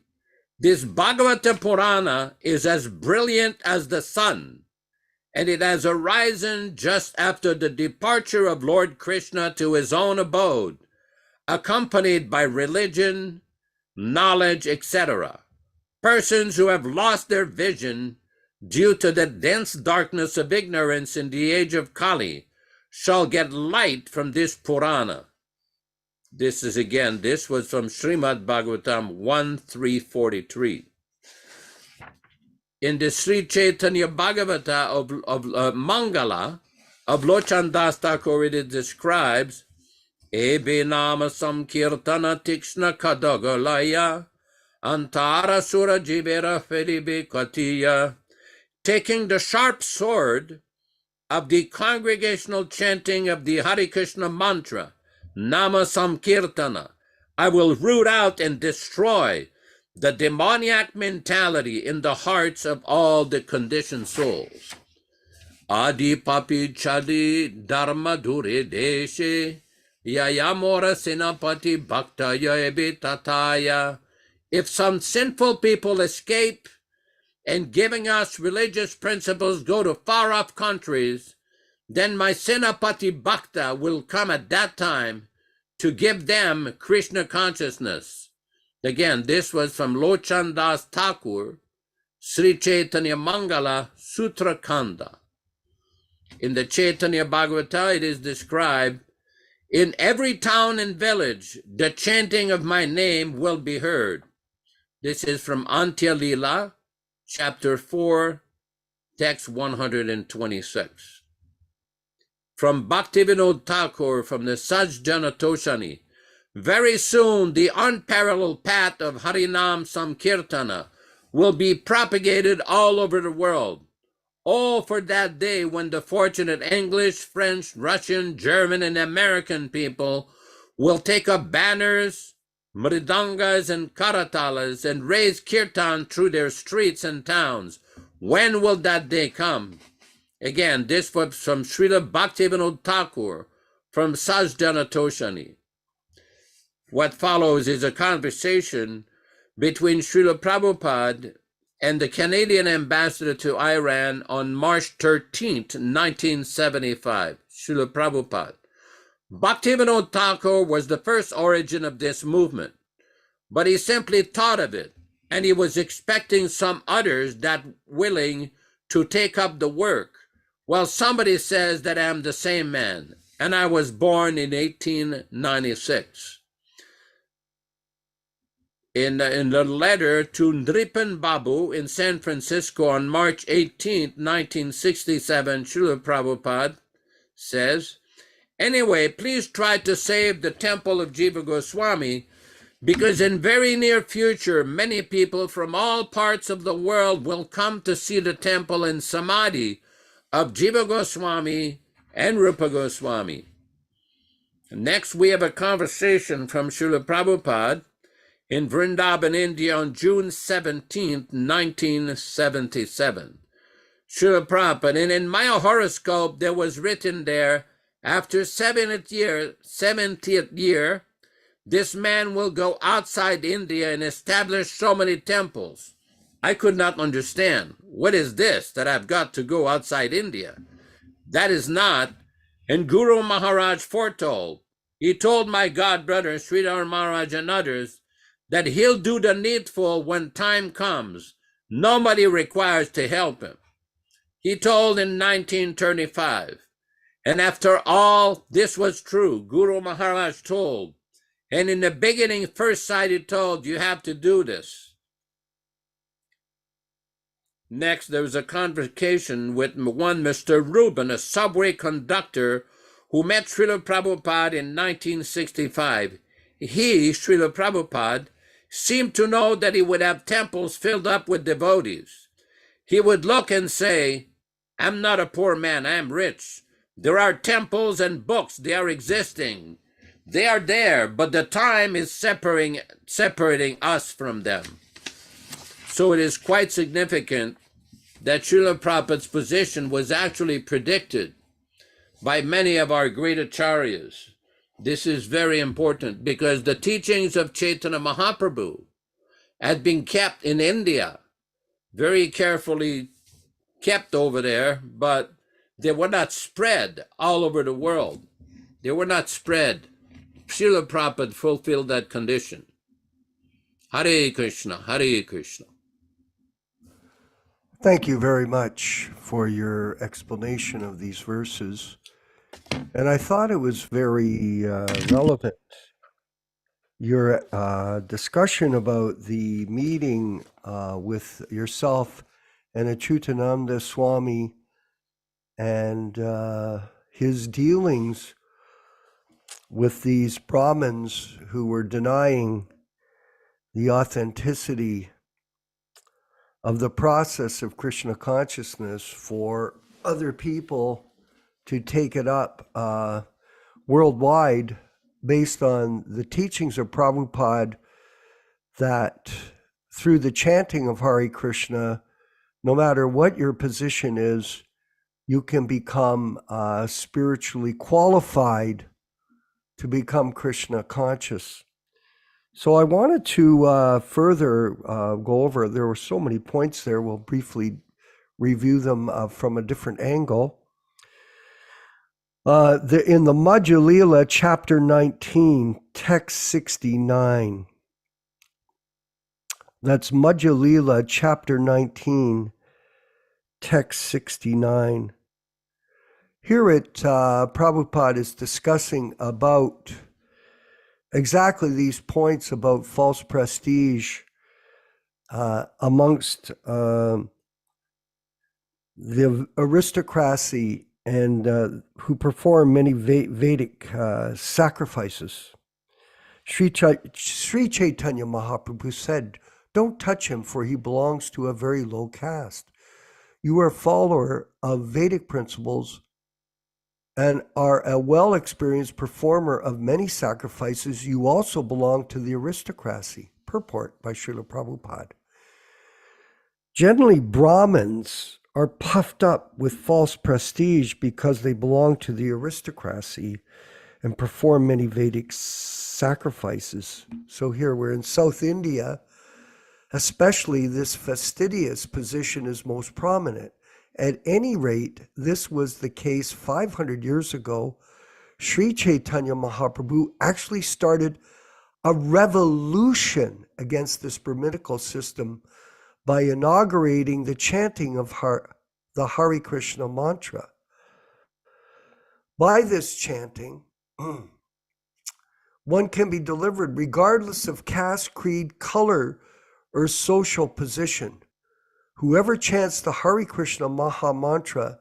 This Bhagavata Purana is as brilliant as the sun, and it has arisen just after the departure of Lord Krishna to his own abode, accompanied by religion, knowledge, etc. Persons who have lost their vision due to the dense darkness of ignorance in the age of Kali shall get light from this Purana. This was from Srimad Bhagavatam 1.3.43. In the Sri Chaitanya Bhagavata of Mangala of Lochandas Thakur, it describes, Ebe nama samkirtana tikshna kadagalaya, antara sura jivera feribe katiya. Taking the sharp sword of the congregational chanting of the Hare Krishna mantra, Nama Samkirtana, I will root out and destroy the demoniac mentality in the hearts of all the conditioned souls. Adi papi chadi dharma dure deshe, yayamora senapati bhaktaya ebe tataya. If some sinful people escape and giving us religious principles go to far-off countries, then my Senapati Bhakta will come at that time to give them Krishna consciousness. Again, this was from Lochandas Thakur, Sri Chaitanya Mangala Sutra Kanda. In the Chaitanya Bhagavata, it is described, in every town and village, the chanting of my name will be heard. This is from Antya Lila, chapter 4, text 126. From Bhaktivedanta Thakur from the Sajjana Toshani, very soon the unparalleled path of Harinam Sankirtana will be propagated all over the world. Oh, for that day when the fortunate English, French, Russian, German, and American people will take up banners, mridangas, and karatalas and raise kirtan through their streets and towns. When will that day come? Again, this was from Srila Bhaktivedanta Thakur from Sajjana Toshani. What follows is a conversation between Srila Prabhupada and the Canadian ambassador to Iran on March 13th, 1975. Srila Prabhupada. Bhaktivedanta Thakur was the first origin of this movement, but he simply thought of it, and he was expecting some others that willing to take up the work. Well, somebody says that I'm the same man, and I was born in 1896. In the letter to Nripan Babu in San Francisco on March 18, 1967, Srila Prabhupada says, anyway, please try to save the temple of Jiva Goswami, because in very near future, many people from all parts of the world will come to see the temple and samadhi of Jiva Goswami and Rupa Goswami. Next, we have a conversation from Srila Prabhupada in Vrindavan, India on June 17, 1977. Srila Prabhupada, and in my horoscope there was written there, after 70th year, this man will go outside India and establish so many temples. I could not understand. What is this that I've got to go outside India? That is not. And Guru Maharaj foretold. He told my god brother, Sridhar Maharaj and others, that he'll do the needful when time comes. Nobody requires to help him. He told in 1935. And after all this was true, Guru Maharaj told, and in the beginning, first sight he told, you have to do this. Next, there was a conversation with one Mr. Rubin, a subway conductor, who met Srila Prabhupada in 1965. He, Srila Prabhupada, seemed to know that he would have temples filled up with devotees. He would look and say, I'm not a poor man, I am rich. There are temples and books, they are existing. They are there, but the time is separating us from them. So it is quite significant that Srila Prabhupada's position was actually predicted by many of our great acharyas. This is very important because the teachings of Chaitanya Mahaprabhu had been kept in India, very carefully kept over there, but they were not spread all over the world. They were not spread. Srila Prabhupada fulfilled that condition. Hare Krishna, Hare Krishna. Thank you very much for your explanation of these verses. And I thought it was very relevant. Your discussion about the meeting with yourself and Achyutananda Swami and his dealings with these Brahmins who were denying the authenticity of the process of Krishna consciousness for other people to take it up worldwide based on the teachings of Prabhupada, that through the chanting of Hare Krishna, no matter what your position is, you can become spiritually qualified to become Krishna conscious. So I wanted to further go over, there were so many points there, we'll briefly review them from a different angle. In the Madhya Lila, chapter 19, text 69. That's Madhya Lila, chapter 19, text 69. Here Prabhupada is discussing about exactly these points about false prestige amongst the aristocracy and who perform many Vedic sacrifices. Sri Chaitanya Mahaprabhu said, "Don't touch him, for he belongs to a very low caste. You are a follower of Vedic principles and are a well-experienced performer of many sacrifices. You also belong to the aristocracy." Purport by Srila Prabhupada. Generally, Brahmins are puffed up with false prestige because they belong to the aristocracy and perform many Vedic sacrifices. So here we're in South India, especially this fastidious position is most prominent. At any rate, this was the case 500 years ago. Sri Chaitanya Mahaprabhu actually started a revolution against this Brahminical system by inaugurating the chanting of the Hare Krishna mantra. By this chanting, one can be delivered regardless of caste, creed, color, or social position. Whoever chants the Hare Krishna Maha Mantra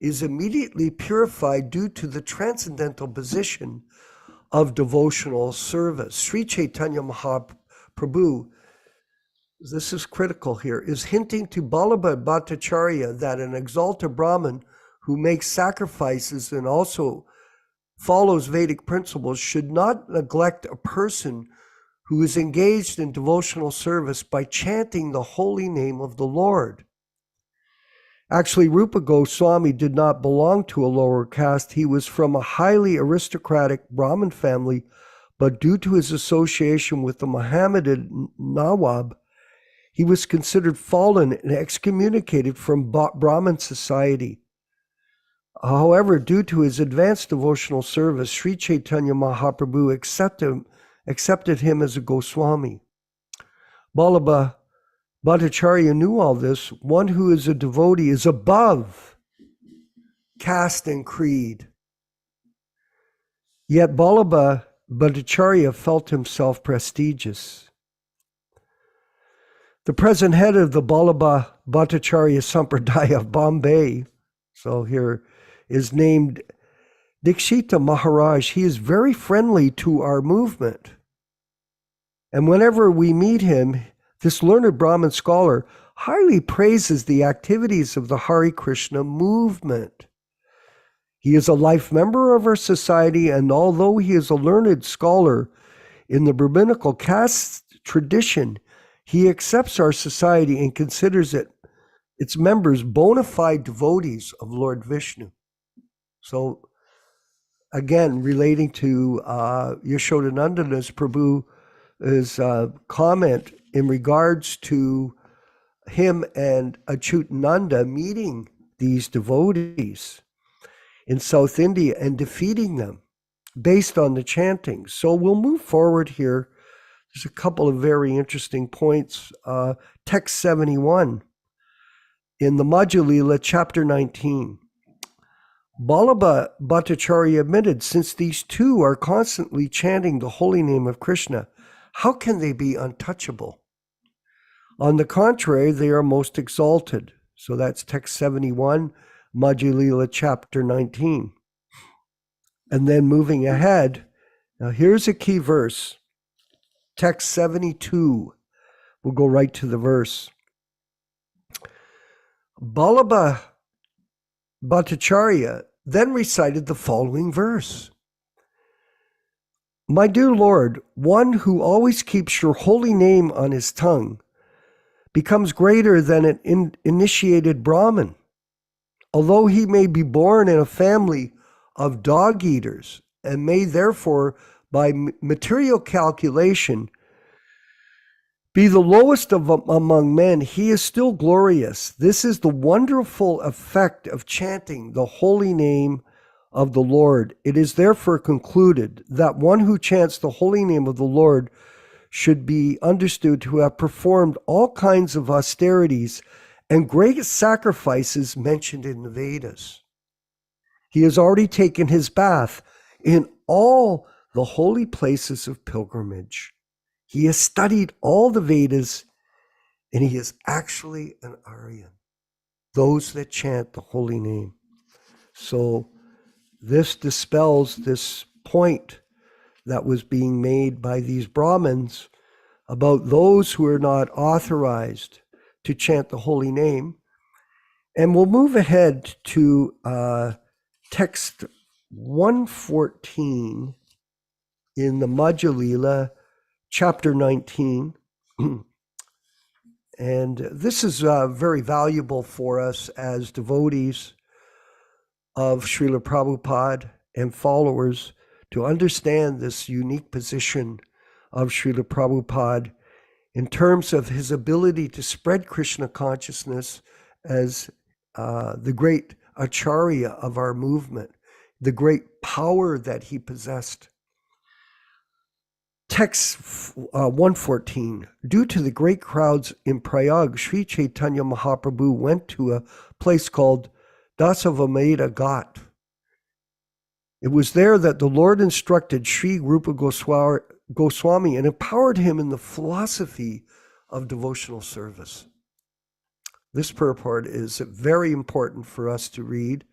is immediately purified due to the transcendental position of devotional service. Sri Chaitanya Mahaprabhu, this is critical here, is hinting to Ballabha Bhattacharya that an exalted Brahmin who makes sacrifices and also follows Vedic principles should not neglect a person who is engaged in devotional service by chanting the holy name of the Lord. Actually, Rupa Goswami did not belong to a lower caste. He was from a highly aristocratic Brahmin family, but due to his association with the Mohammedan Nawab, he was considered fallen and excommunicated from Brahmin society. However, due to his advanced devotional service, Sri Chaitanya Mahaprabhu accepted him as a Goswami. Ballabha Bhattacharya knew all this. One who is a devotee is above caste and creed. Yet Ballabha Bhattacharya felt himself prestigious. The present head of the Ballabha Bhattacharya Sampradaya of Bombay, so here is named Dikshita Maharaj. He is very friendly to our movement. And whenever we meet him, this learned Brahmin scholar highly praises the activities of the Hare Krishna movement. He is a life member of our society, and although he is a learned scholar in the Brahminical caste tradition, he accepts our society and considers its members bona fide devotees of Lord Vishnu. So, again, relating to Yaśodā-nandana Prabhu's comment in regards to him and Achyutananda meeting these devotees in South India and defeating them based on the chanting. So we'll move forward here. There's a couple of very interesting points. Text 71 in the Madhya Lila, chapter 19. Ballabha Bhattacharya admitted, since these two are constantly chanting the holy name of Krishna, how can they be untouchable? On the contrary, they are most exalted. So that's text 71, Madhya Lila, chapter 19. And then moving ahead, now here's a key verse, text 72. We'll go right to the verse. Ballabha Bhattacharya then recited the following verse. My dear Lord, one who always keeps your holy name on his tongue becomes greater than an initiated Brahmin. Although he may be born in a family of dog eaters and may therefore, by material calculation, be the lowest among men, he is still glorious. This is the wonderful effect of chanting the holy name of the Lord. It is therefore concluded that one who chants the holy name of the Lord should be understood to have performed all kinds of austerities and great sacrifices mentioned in the Vedas. He has already taken his bath in all the holy places of pilgrimage. He has studied all the Vedas and he is actually an Aryan, those that chant the holy name. So this dispels this point that was being made by these Brahmins about those who are not authorized to chant the holy name. And we'll move ahead to text 114 in the Madhya Lila, chapter 19. And this is very valuable for us as devotees of Srila Prabhupada and followers to understand this unique position of Srila Prabhupada in terms of his ability to spread Krishna consciousness as the great Acharya of our movement, the great power that he possessed. Text 114. Due to the great crowds in Prayag, Sri Chaitanya Mahaprabhu went to a place called Dasavameda Ghat. It was there that the Lord instructed Sri Rupa Goswami and empowered him in the philosophy of devotional service. This purport is very important for us to read.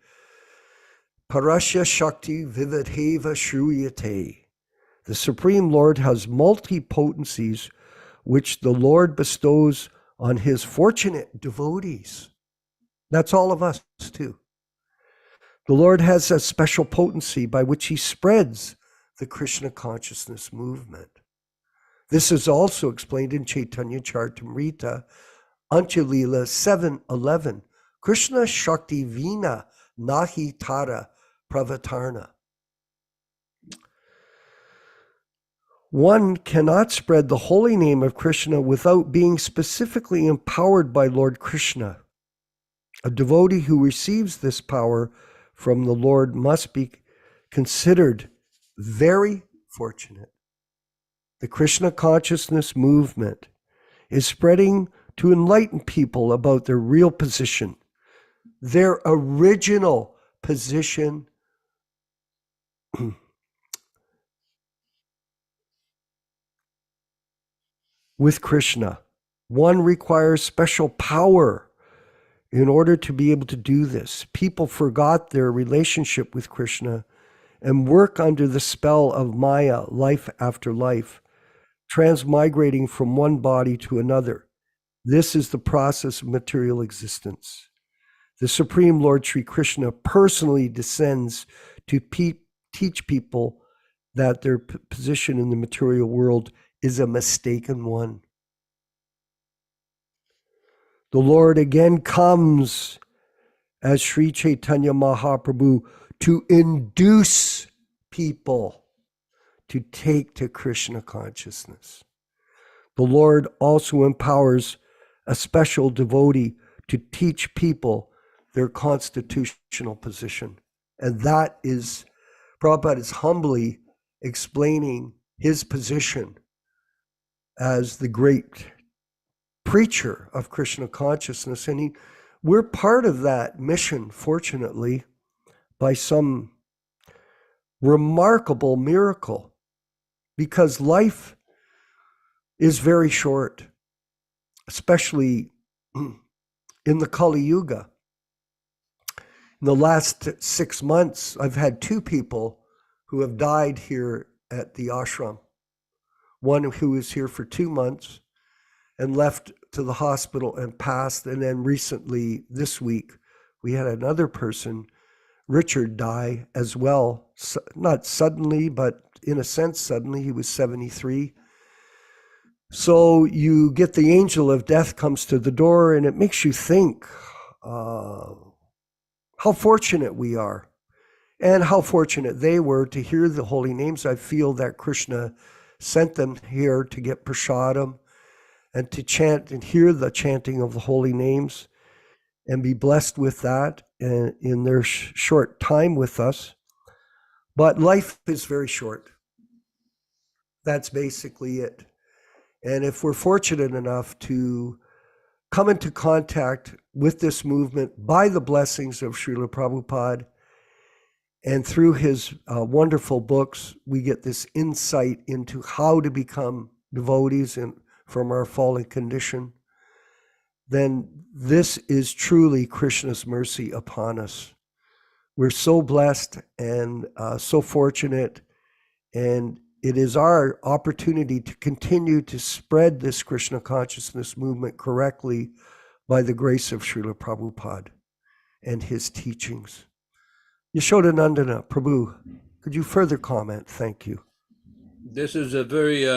Parasya Shakti Vividheva Shruyate. The Supreme Lord has multi-potencies which the Lord bestows on his fortunate devotees. That's all of us too. The Lord has a special potency by which he spreads the Krishna consciousness movement. This is also explained in Caitanya-caritāmṛta, Antya-lila 7:11. Krishna Shakti Vina Nahi Tara Pravatarna. One cannot spread the holy name of Krishna without being specifically empowered by Lord Krishna. A devotee who receives this power from the Lord must be considered very fortunate. The Krishna consciousness movement is spreading to enlighten people about their real position, their original position with Krishna. One requires special power in order to be able to do this. People forgot their relationship with Krishna and work under the spell of Maya life after life, transmigrating from one body to another. This is the process of material existence. The Supreme Lord Sri Krishna personally descends to teach people that their position in the material world is a mistaken one. The Lord again comes as Sri Chaitanya Mahaprabhu to induce people to take to Krishna consciousness. The Lord also empowers a special devotee to teach people their constitutional position. And that is, Prabhupada is humbly explaining his position as the great preacher of Krishna consciousness. And we're part of that mission, fortunately, by some remarkable miracle, because life is very short, especially in the Kali Yuga. In the last 6 months, I've had 2 people who have died here at the ashram. One who was here for 2 months and left to the hospital and passed. And then recently, this week, we had another person, Richard, die as well. Not suddenly, but in a sense, suddenly. He was 73. So you get the angel of death comes to the door, and it makes you think how fortunate we are and how fortunate they were to hear the holy names. I feel that Krishna sent them here to get prasadam and to chant and hear the chanting of the holy names and be blessed with that in their short time with us. But life is very short. That's basically it. And if we're fortunate enough to come into contact with this movement by the blessings of Srila Prabhupada, and through his wonderful books, we get this insight into how to become devotees from our fallen condition. then this is truly Krishna's mercy upon us. We're so blessed and so fortunate, and it is our opportunity to continue to spread this Krishna consciousness movement correctly by the grace of Srila Prabhupada and his teachings. Yaśodā-nandana Prabhu, could you further comment? Thank you. This is a very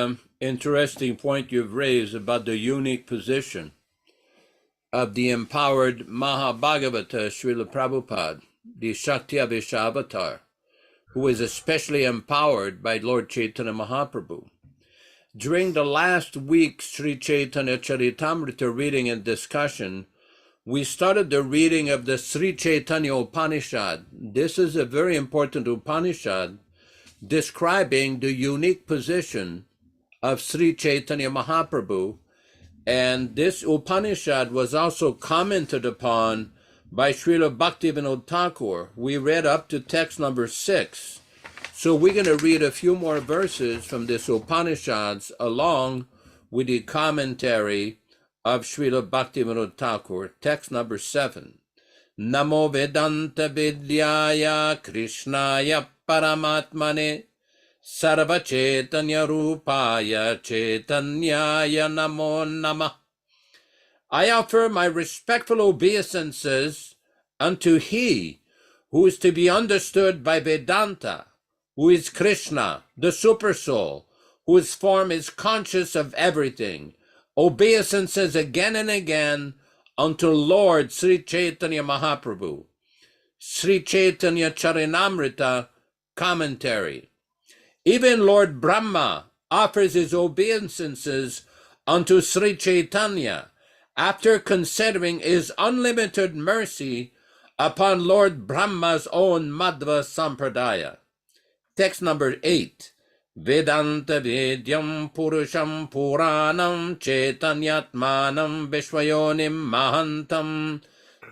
interesting point you've raised about the unique position of the empowered Mahabhagavata Srila Prabhupada, the Shakti-Avisha avatar, who is especially empowered by Lord Chaitanya Mahaprabhu. During the last week's Sri Caitanya-caritāmṛta reading and discussion, we started the reading of the Sri Caitanya Upanishad. This is a very important Upanishad describing the unique position of Sri Chaitanya Mahaprabhu. And this Upanishad was also commented upon by Srila Bhaktivedanta Thakur. We read up to text number 6. So we're going to read a few more verses from this Upanishads along with the commentary of Srila Bhaktivedanta Thakur, text number 7. Namo Vedanta Vidyaya Krishnaya Paramatmane Sarva Chaitanya Rupaya Chaitanyaya Namo Namah. I offer my respectful obeisances unto He who is to be understood by Vedanta, who is Krishna, the Supersoul, whose form is conscious of everything. Obeisances again and again unto Lord Sri Chaitanya Mahaprabhu. Sri Caitanya-caritāmṛta commentary. Even Lord Brahma offers his obeisances unto Sri Chaitanya after considering his unlimited mercy upon Lord Brahma's own Madhva Sampradaya. Text number 8. Vedanta Vedyam Purusham Puranam Chaitanyatmanam Vishwayonim Mahantam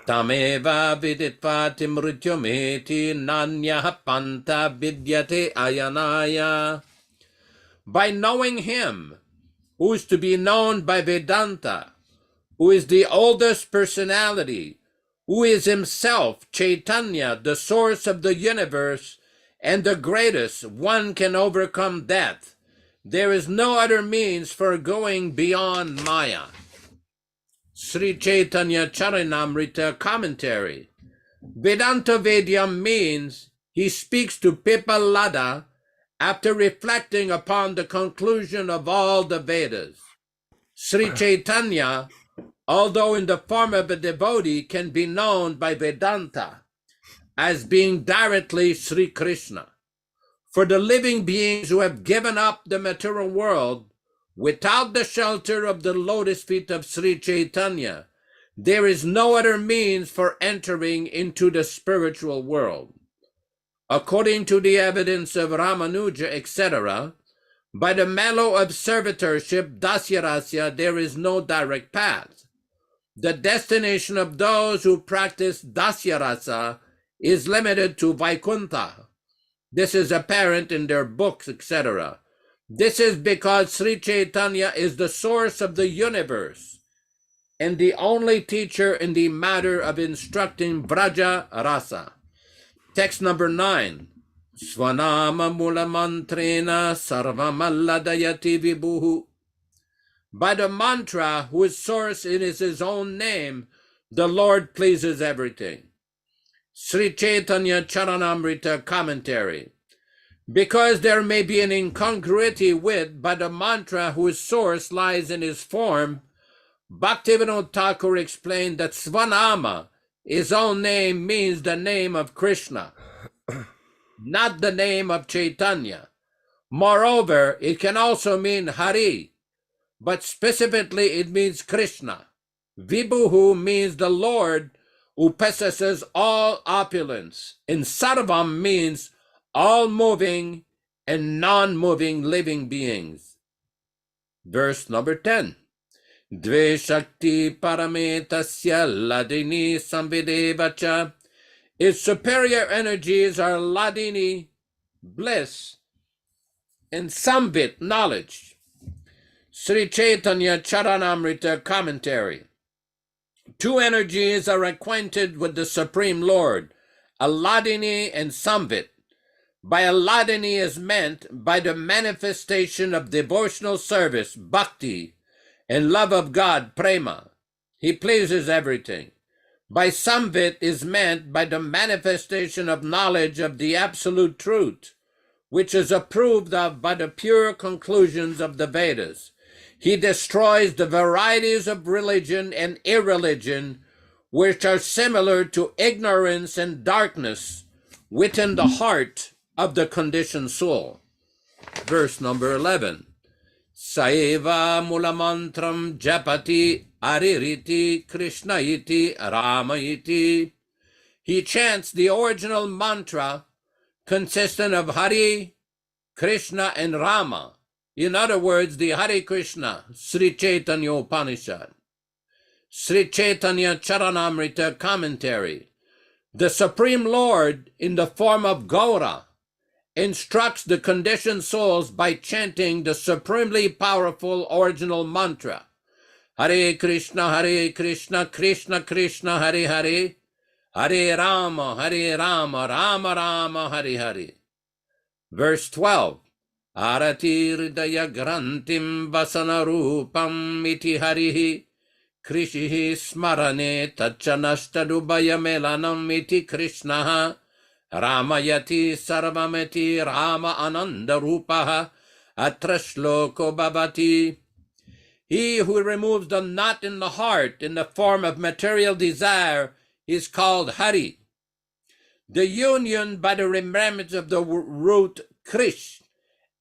Tameva Viditvati Mrityumeti Nanyaha Panta Vidyate Ayanaya. By knowing him who is to be known by Vedanta, who is the oldest personality, who is himself Chaitanya, the source of the universe, and the greatest, one can overcome death. There is no other means for going beyond Maya. Sri Caitanya-caritāmṛta commentary. Vedanta Vedyam means he speaks to Pipalada after reflecting upon the conclusion of all the Vedas. Sri Chaitanya, although in the form of a devotee, can be known by Vedanta as being directly Sri Krishna. For the living beings who have given up the material world without the shelter of the lotus feet of Sri Chaitanya, there is no other means for entering into the spiritual world. According to the evidence of Ramanuja, etc., by the mellow of servitorship, Dasyarasya, there is no direct path. The destination of those who practice Dasyarasa is limited to Vaikuntha. This is apparent in their books, etc. This is because Sri Chaitanya is the source of the universe and the only teacher in the matter of instructing Vraja Rasa. Text number 9. Svanama mula mantrena sarvamalladayati vibhuhu. By the mantra whose source is his own name, the Lord pleases everything. Sri Caitanya-caritāmṛta commentary. Because there may be an incongruity with, by the mantra whose source lies in his form, Bhaktivedanta Thakur explained that Svanama, his own name, means the name of Krishna, not the name of Chaitanya. Moreover, it can also mean Hari, but specifically it means Krishna. Vibhuhu means the Lord who possesses all opulence, and Sarvam means all moving and non-moving living beings. Verse number 10. Dve Shakti Parametasya Ladini Samvidevacha. Its superior energies are Ladini, bliss, and Samvit, knowledge. Sri Caitanya-caritāmṛta commentary. Two energies are acquainted with the Supreme Lord, Alladini and Samvit. By Alladini is meant by the manifestation of devotional service, bhakti, and love of God, prema. He pleases everything. By Samvit is meant by the manifestation of knowledge of the absolute truth, which is approved of by the pure conclusions of the Vedas. He destroys the varieties of religion and irreligion, which are similar to ignorance and darkness within the heart of the conditioned soul. Verse number 11. Saeva mulamantram japati aririti Krishna iti Rama iti. He chants the original mantra consisting of Hari, Krishna, and Rama. In other words, the Hare Krishna, Sri Caitanya Upanishad, Sri Caitanya-caritāmṛta commentary. The Supreme Lord, in the form of Gaura, instructs the conditioned souls by chanting the supremely powerful original mantra, Hare Krishna, Krishna Krishna, Hare Hare, Hare Rama, Rama Rama, Hare Hare. Verse 12. Arati hridaya grantim vasana rupam iti harihi krishihi smarane tachanastadubaya melanam iti Krishnaha ramayati sarvameti Rama ananda rupaha atrashloko bhavati. He who removes the knot in the heart in the form of material desire is called Hari. The union by the remembrance of the root Krish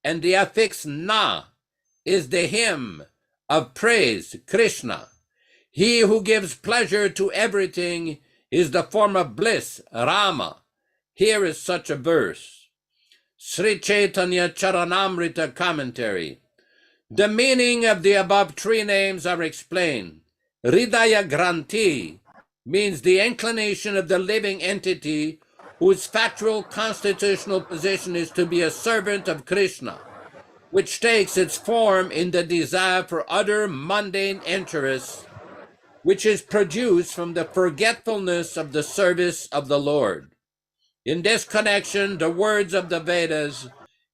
and the affix Na is the hymn of praise, Krishna. He who gives pleasure to everything is the form of bliss, Rama. Here is such a verse. Sri Caitanya-caritāmṛta commentary. The meaning of the above three names are explained. Hridaya Granti means the inclination of the living entity whose factual constitutional position is to be a servant of Krishna, which takes its form in the desire for other mundane interests, which is produced from the forgetfulness of the service of the Lord. In this connection, the words of the Vedas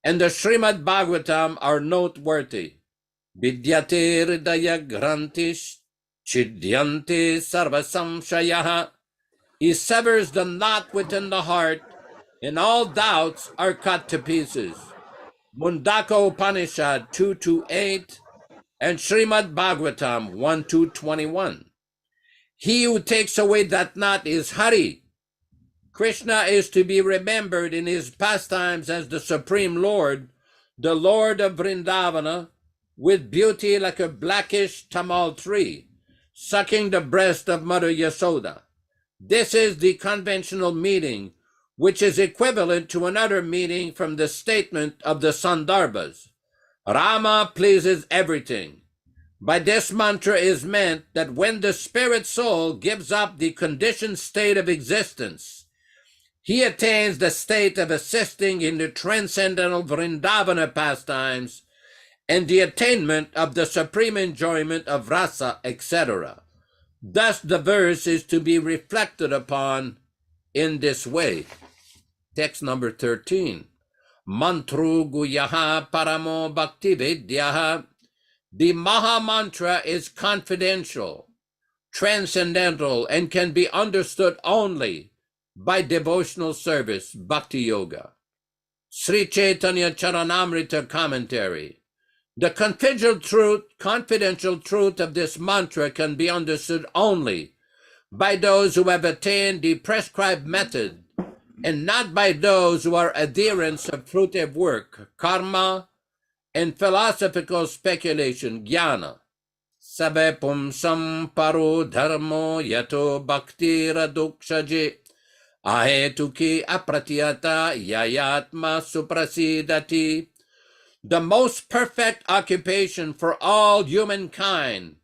and the Srimad Bhagavatam are noteworthy. Vidyate hridaya grantish chidyante sarva samshayaha. He severs the knot within the heart, and all doubts are cut to pieces. Mundaka Upanishad 2:8 and Srimad Bhagavatam 1:21. He who takes away that knot is Hari. Krishna is to be remembered in his pastimes as the Supreme Lord, the Lord of Vrindavana, with beauty like a blackish tamal tree, sucking the breast of Mother Yasoda. This is the conventional meaning, which is equivalent to another meaning from the statement of the Sandarbhas. Rama pleases everything. By this mantra is meant that when the spirit soul gives up the conditioned state of existence, he attains the state of assisting in the transcendental Vrindavana pastimes and the attainment of the supreme enjoyment of rasa, etc. Thus the verse is to be reflected upon in this way. Text number 13. Mantru guyaha paramo bhaktivedyaha. The Maha Mantra is confidential, transcendental, and can be understood only by devotional service, bhakti yoga. Sri Caitanya-caritāmṛta commentary. The confidential truth of this mantra can be understood only by those who have attained the prescribed method, and not by those who are adherents of fruitive work, karma, and philosophical speculation, jnana. Sabe pumsam paro dharmo yato bhaktira dukshaje ahetuki apratyata yayatma suprasidati. The most perfect occupation for all humankind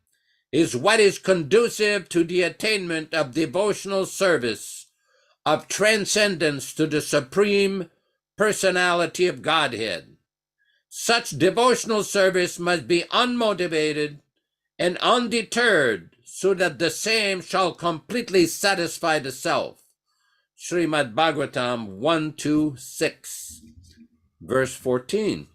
is what is conducive to the attainment of devotional service, of transcendence to the Supreme Personality of Godhead. Such devotional service must be unmotivated and undeterred, so that the same shall completely satisfy the self. Srimad Bhagavatam 1-2-6, verse 14.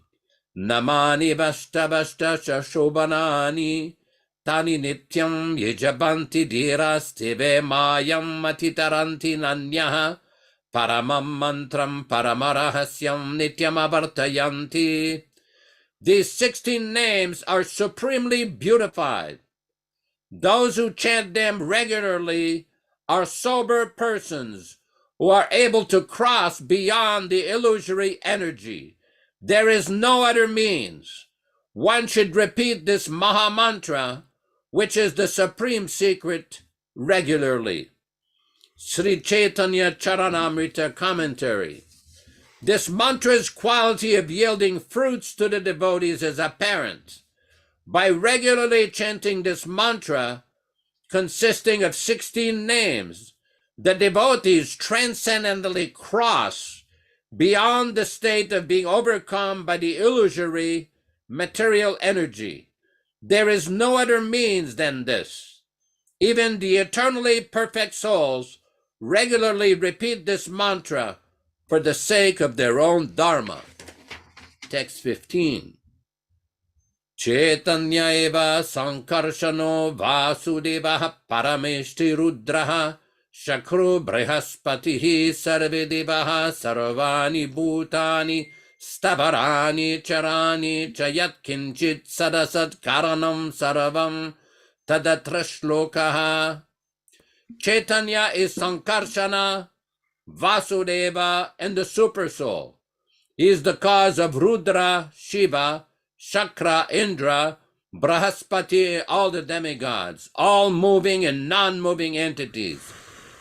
Namani vashta vashta shobhanani tani nityam yajabanti dhirastive mayam matitaranti nanyaha paramam mantram paramarahasyam nityam avartayanti. These 16 names are supremely beautified. Those who chant them regularly are sober persons who are able to cross beyond the illusory energy. There is no other means. One should repeat this Maha Mantra, which is the supreme secret, regularly. Sri Caitanya-caritāmṛta commentary. This mantra's quality of yielding fruits to the devotees is apparent. By regularly chanting this mantra, consisting of 16 names, the devotees transcendently cross beyond the state of being overcome by the illusory material energy. There is no other means than this. Even the eternally perfect souls regularly repeat this mantra for the sake of their own dharma. Text 15. Caitanya eva sankarshano vasudevah parameshti rudraha shakru brihaspatihi sarvedevaha sarvani bhutani stavarani charani chayat kinchit sadasat karanam sarvam tadatrashlokaha. Caitanya is Sankarshana, Vasudeva, and the Super Soul. He is the cause of Rudra, Shiva, Shakra, Indra, Brahaspati, all the demigods, all moving and non-moving entities,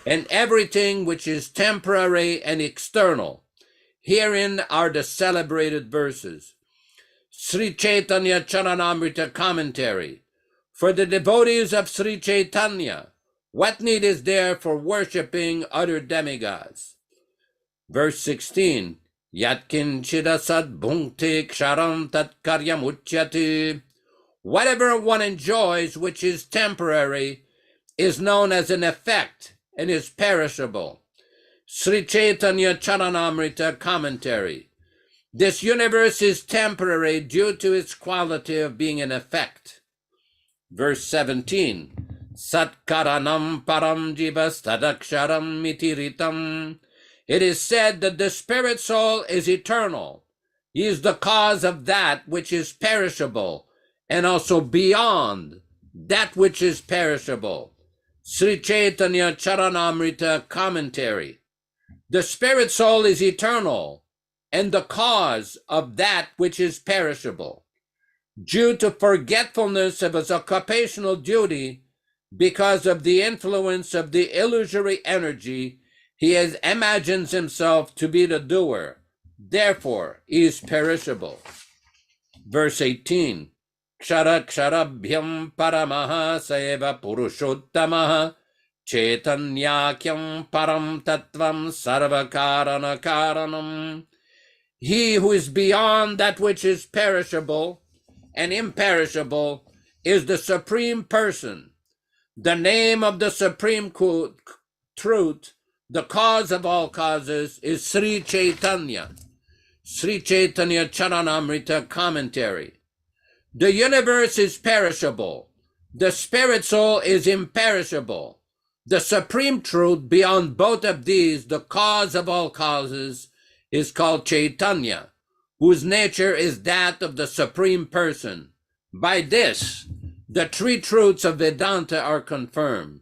and everything which is temporary and external. Herein are the celebrated verses. Sri Caitanya-caritāmṛta commentary. For the devotees of Sri Caitanya, what need is there for worshipping other demigods? Verse 16. Yatkinchidasad bhunkte ksharam tat karyam uchyati. Whatever one enjoys which is temporary is known as an effect and is perishable. Sri Caitanya-caritāmṛta commentary. This universe is temporary due to its quality of being an effect. Verse 17. Satkaranam param jivas tadaksharam mitiritam. It is said that the spirit soul is eternal. He is the cause of that which is perishable and also beyond that which is perishable. Sri Caitanya-caritāmṛta commentary. The spirit soul is eternal and the cause of that which is perishable. Due to forgetfulness of his occupational duty, because of the influence of the illusory energy, he imagines himself to be the doer. Therefore, he is perishable. Verse 18. Kshara ksharabhyam paramaha saeva purushottamaha chaitanyakyam param tattvam sarvakarana karanam. He who is beyond that which is perishable and imperishable is the Supreme Person. The name of the Supreme Truth, the cause of all causes, is Sri Caitanya. Sri Caitanya-caritāmṛta commentary. The universe is perishable. The spirit soul is imperishable. The Supreme Truth beyond both of these, the cause of all causes, is called Caitanya, whose nature is that of the Supreme Person. By this, the three truths of Vedanta are confirmed.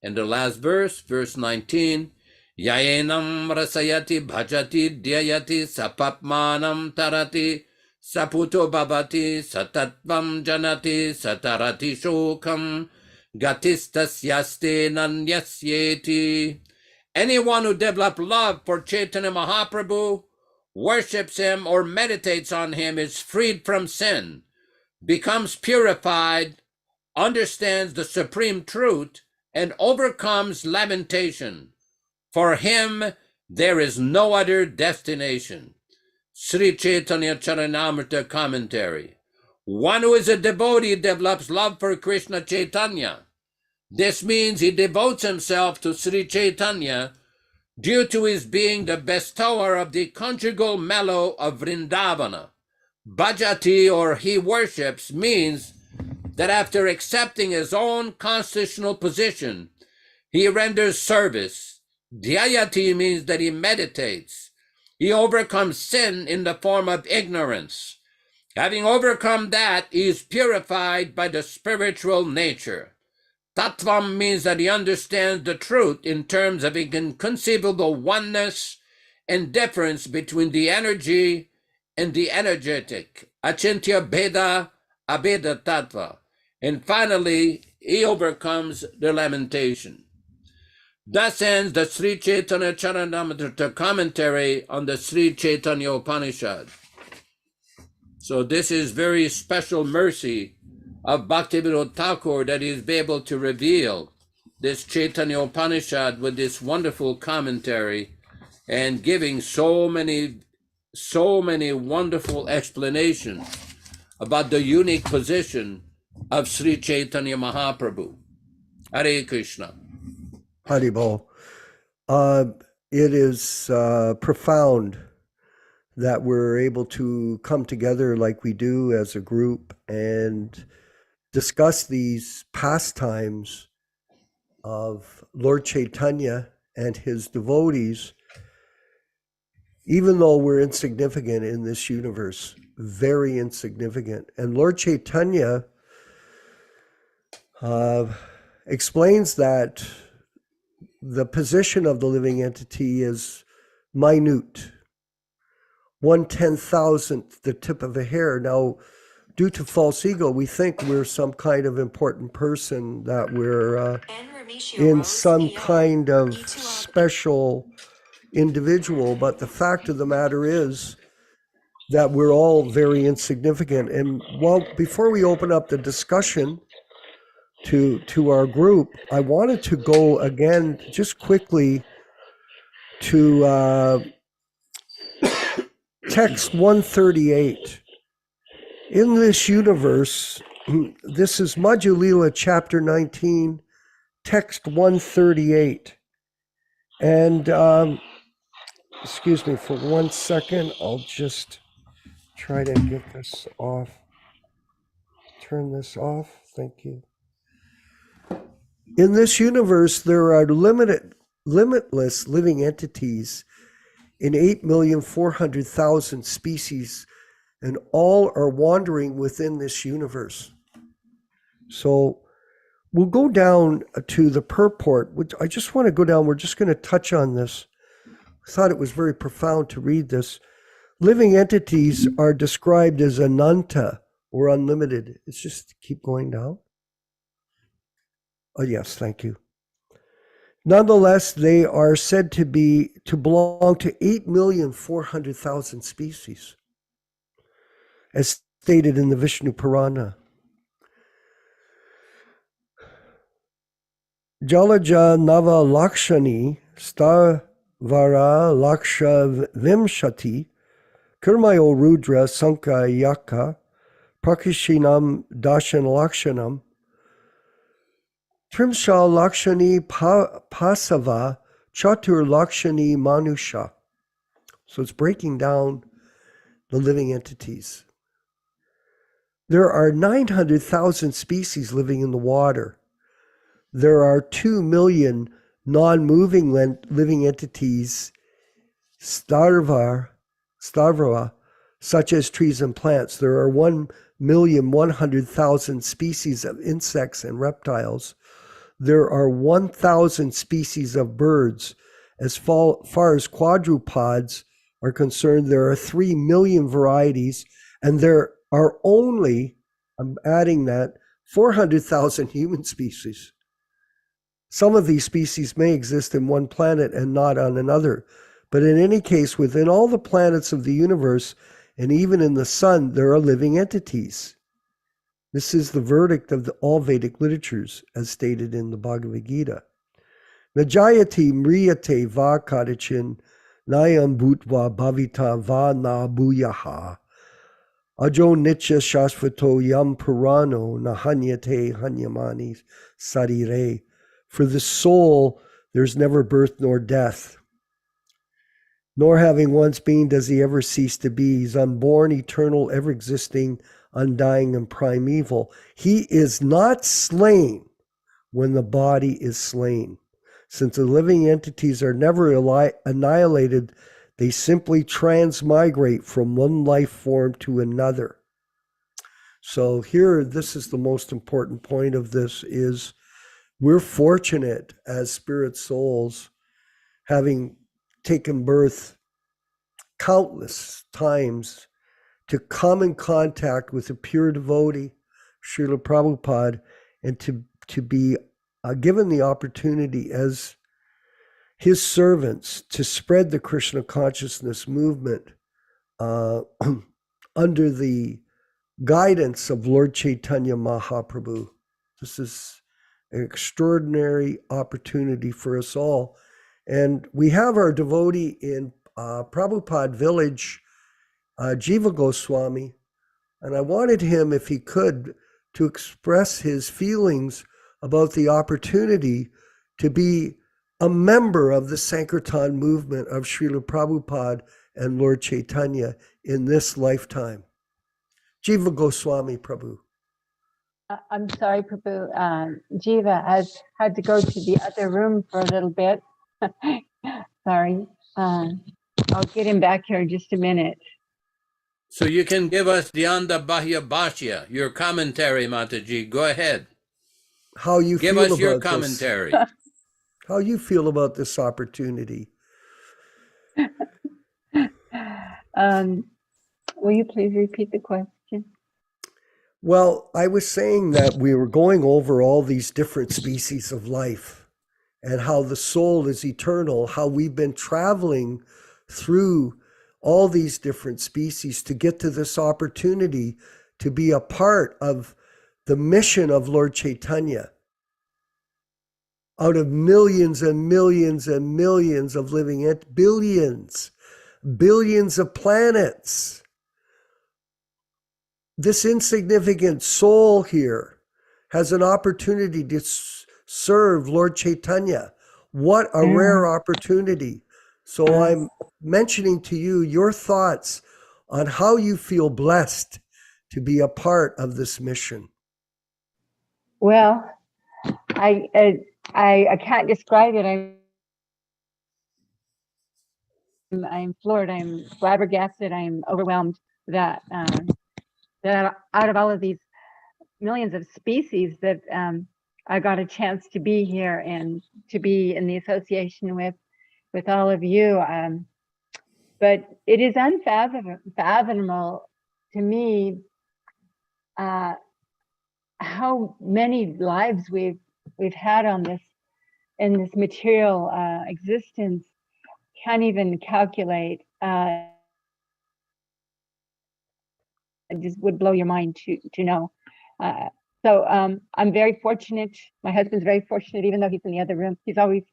And the last verse, verse 19, Yayenam rasayati bhajati dhyayati sapapmanam tarati saputo bhavati satatvam janati satarati shokam gatistasyaste nanyasyeti. Anyone who develops love for Chaitanya Mahaprabhu, worships him or meditates on him is freed from sin, becomes purified, understands the supreme truth, and overcomes lamentation. For him, there is no other destination. Sri Caitanya-caritāmṛta commentary. One who is a devotee develops love for Krishna Chaitanya. This means he devotes himself to Sri Chaitanya due to his being the bestower of the conjugal mellow of Vrindavana. Bhajati, or he worships, means that after accepting his own constitutional position, he renders service. Dhyayati means that he meditates. He overcomes sin in the form of ignorance. Having overcome that, he is purified by the spiritual nature. Tattvam means that he understands the truth in terms of inconceivable oneness and difference between the energy and the energetic. Achintya Bheda Abheda Tattva. And finally, he overcomes the lamentation. Thus ends the Sri Caitanya-caritāmṛta commentary on the Sri Caitanya Upanishad. So this is very special mercy of Bhaktivedanta Thakur that he is able to reveal this Caitanya Upanishad with this wonderful commentary and giving so many wonderful explanations about the unique position of Sri Chaitanya Mahaprabhu. Hare Krishna. Haribol. It is profound that we're able to come together like we do as a group and discuss these pastimes of Lord Chaitanya and his devotees, even though we're insignificant in this universe, very insignificant. And Lord Chaitanya explains that the position of the living entity is minute, 1/10,000th the tip of a hair. Now, due to false ego, we think we're some kind of important person, that we're in some kind of special individual. But the fact of the matter is that we're all very insignificant. And before we open up the discussion to our group, I wanted to go again just quickly to text 138. In this universe, this is Madhya Lila chapter 19, text 138. And excuse me for 1 second, I'll just try to get this off. Turn this off, thank you. In this universe, there are limitless living entities in 8,400,000 species, and all are wandering within this universe. So we'll go down to the purport, which I just want to go down. We're just going to touch on this. I thought it was very profound to read this. Living entities are described as ananta, or unlimited. It's just keep going down. Oh, yes, thank you. Nonetheless, they are said to belong to 8,400,000 species, as stated in the Vishnu Purana. Jalaja Nava Lakshani Starvara Laksha Vimshati Kurmayo Rudra Sankayaka Prakishinam Dashan Lakshanam Trimsha Lakshani Pasava Chatur Lakshani Manusha. So it's breaking down the living entities. There are 900,000 species living in the water. There are 2 million non-moving living entities, starvara, such as trees and plants. There are 1,100,000 species of insects and reptiles. There are 1,000 species of birds. As far as quadrupeds are concerned, there are 3 million varieties, and there are only, I'm adding that, 400,000 human species. Some of these species may exist in one planet and not on another, but in any case, within all the planets of the universe, and even in the sun, there are living entities. This is the verdict of all Vedic literatures, as stated in the Bhagavad Gita. Najayati mriyate va kadachin nayam bhutva bhavita va na bhuyaha Ajo nitya shashvato yam purano nahanyate hanyamani sarire. For the soul, there's never birth nor death. Nor having once been does he ever cease to be. He's unborn, eternal, ever existing, undying, and primeval. He is not slain when the body is slain. Since the living entities are never annihilated, they simply transmigrate from one life form to another. So here, this is the most important point of this, is we're fortunate as spirit souls, having taken birth countless times, to come in contact with a pure devotee, Srila Prabhupada, and to be given the opportunity as his servants to spread the Krishna Consciousness movement under the guidance of Lord Chaitanya Mahaprabhu. This is an extraordinary opportunity for us all. And we have our devotee in Prabhupada village, Jiva Goswami, and I wanted him, if he could, to express his feelings about the opportunity to be a member of the Sankirtan movement of Srila Prabhupada and Lord Chaitanya in this lifetime. Jiva Goswami Prabhu. I'm sorry, Prabhu. Jiva has had to go to the other room for a little bit. Sorry. I'll get him back here in just a minute. So you can give us Dhyanda Bahya Bhashya, your commentary, Mataji. Go ahead. How you give feel us about your this? commentary. How you feel about this opportunity? Will you please repeat the question? Well, I was saying that we were going over all these different species of life and how the soul is eternal, how we've been traveling through all these different species to get to this opportunity to be a part of the mission of Lord Chaitanya. Out of millions and millions and millions of living entities, billions of planets, this insignificant soul here has an opportunity to serve Lord Chaitanya. What a rare opportunity. So I'm mentioning to you your thoughts on how you feel blessed to be a part of this mission. Well, I can't describe it. I'm floored. I'm flabbergasted. I'm overwhelmed that that out of all of these millions of species that I got a chance to be here and to be in the association with all of you. But it is unfathomable to me how many lives we've had on this in this material existence. Can't even calculate. It just would blow your mind to know. So I'm very fortunate. My husband's very fortunate, even though he's in the other room. He's always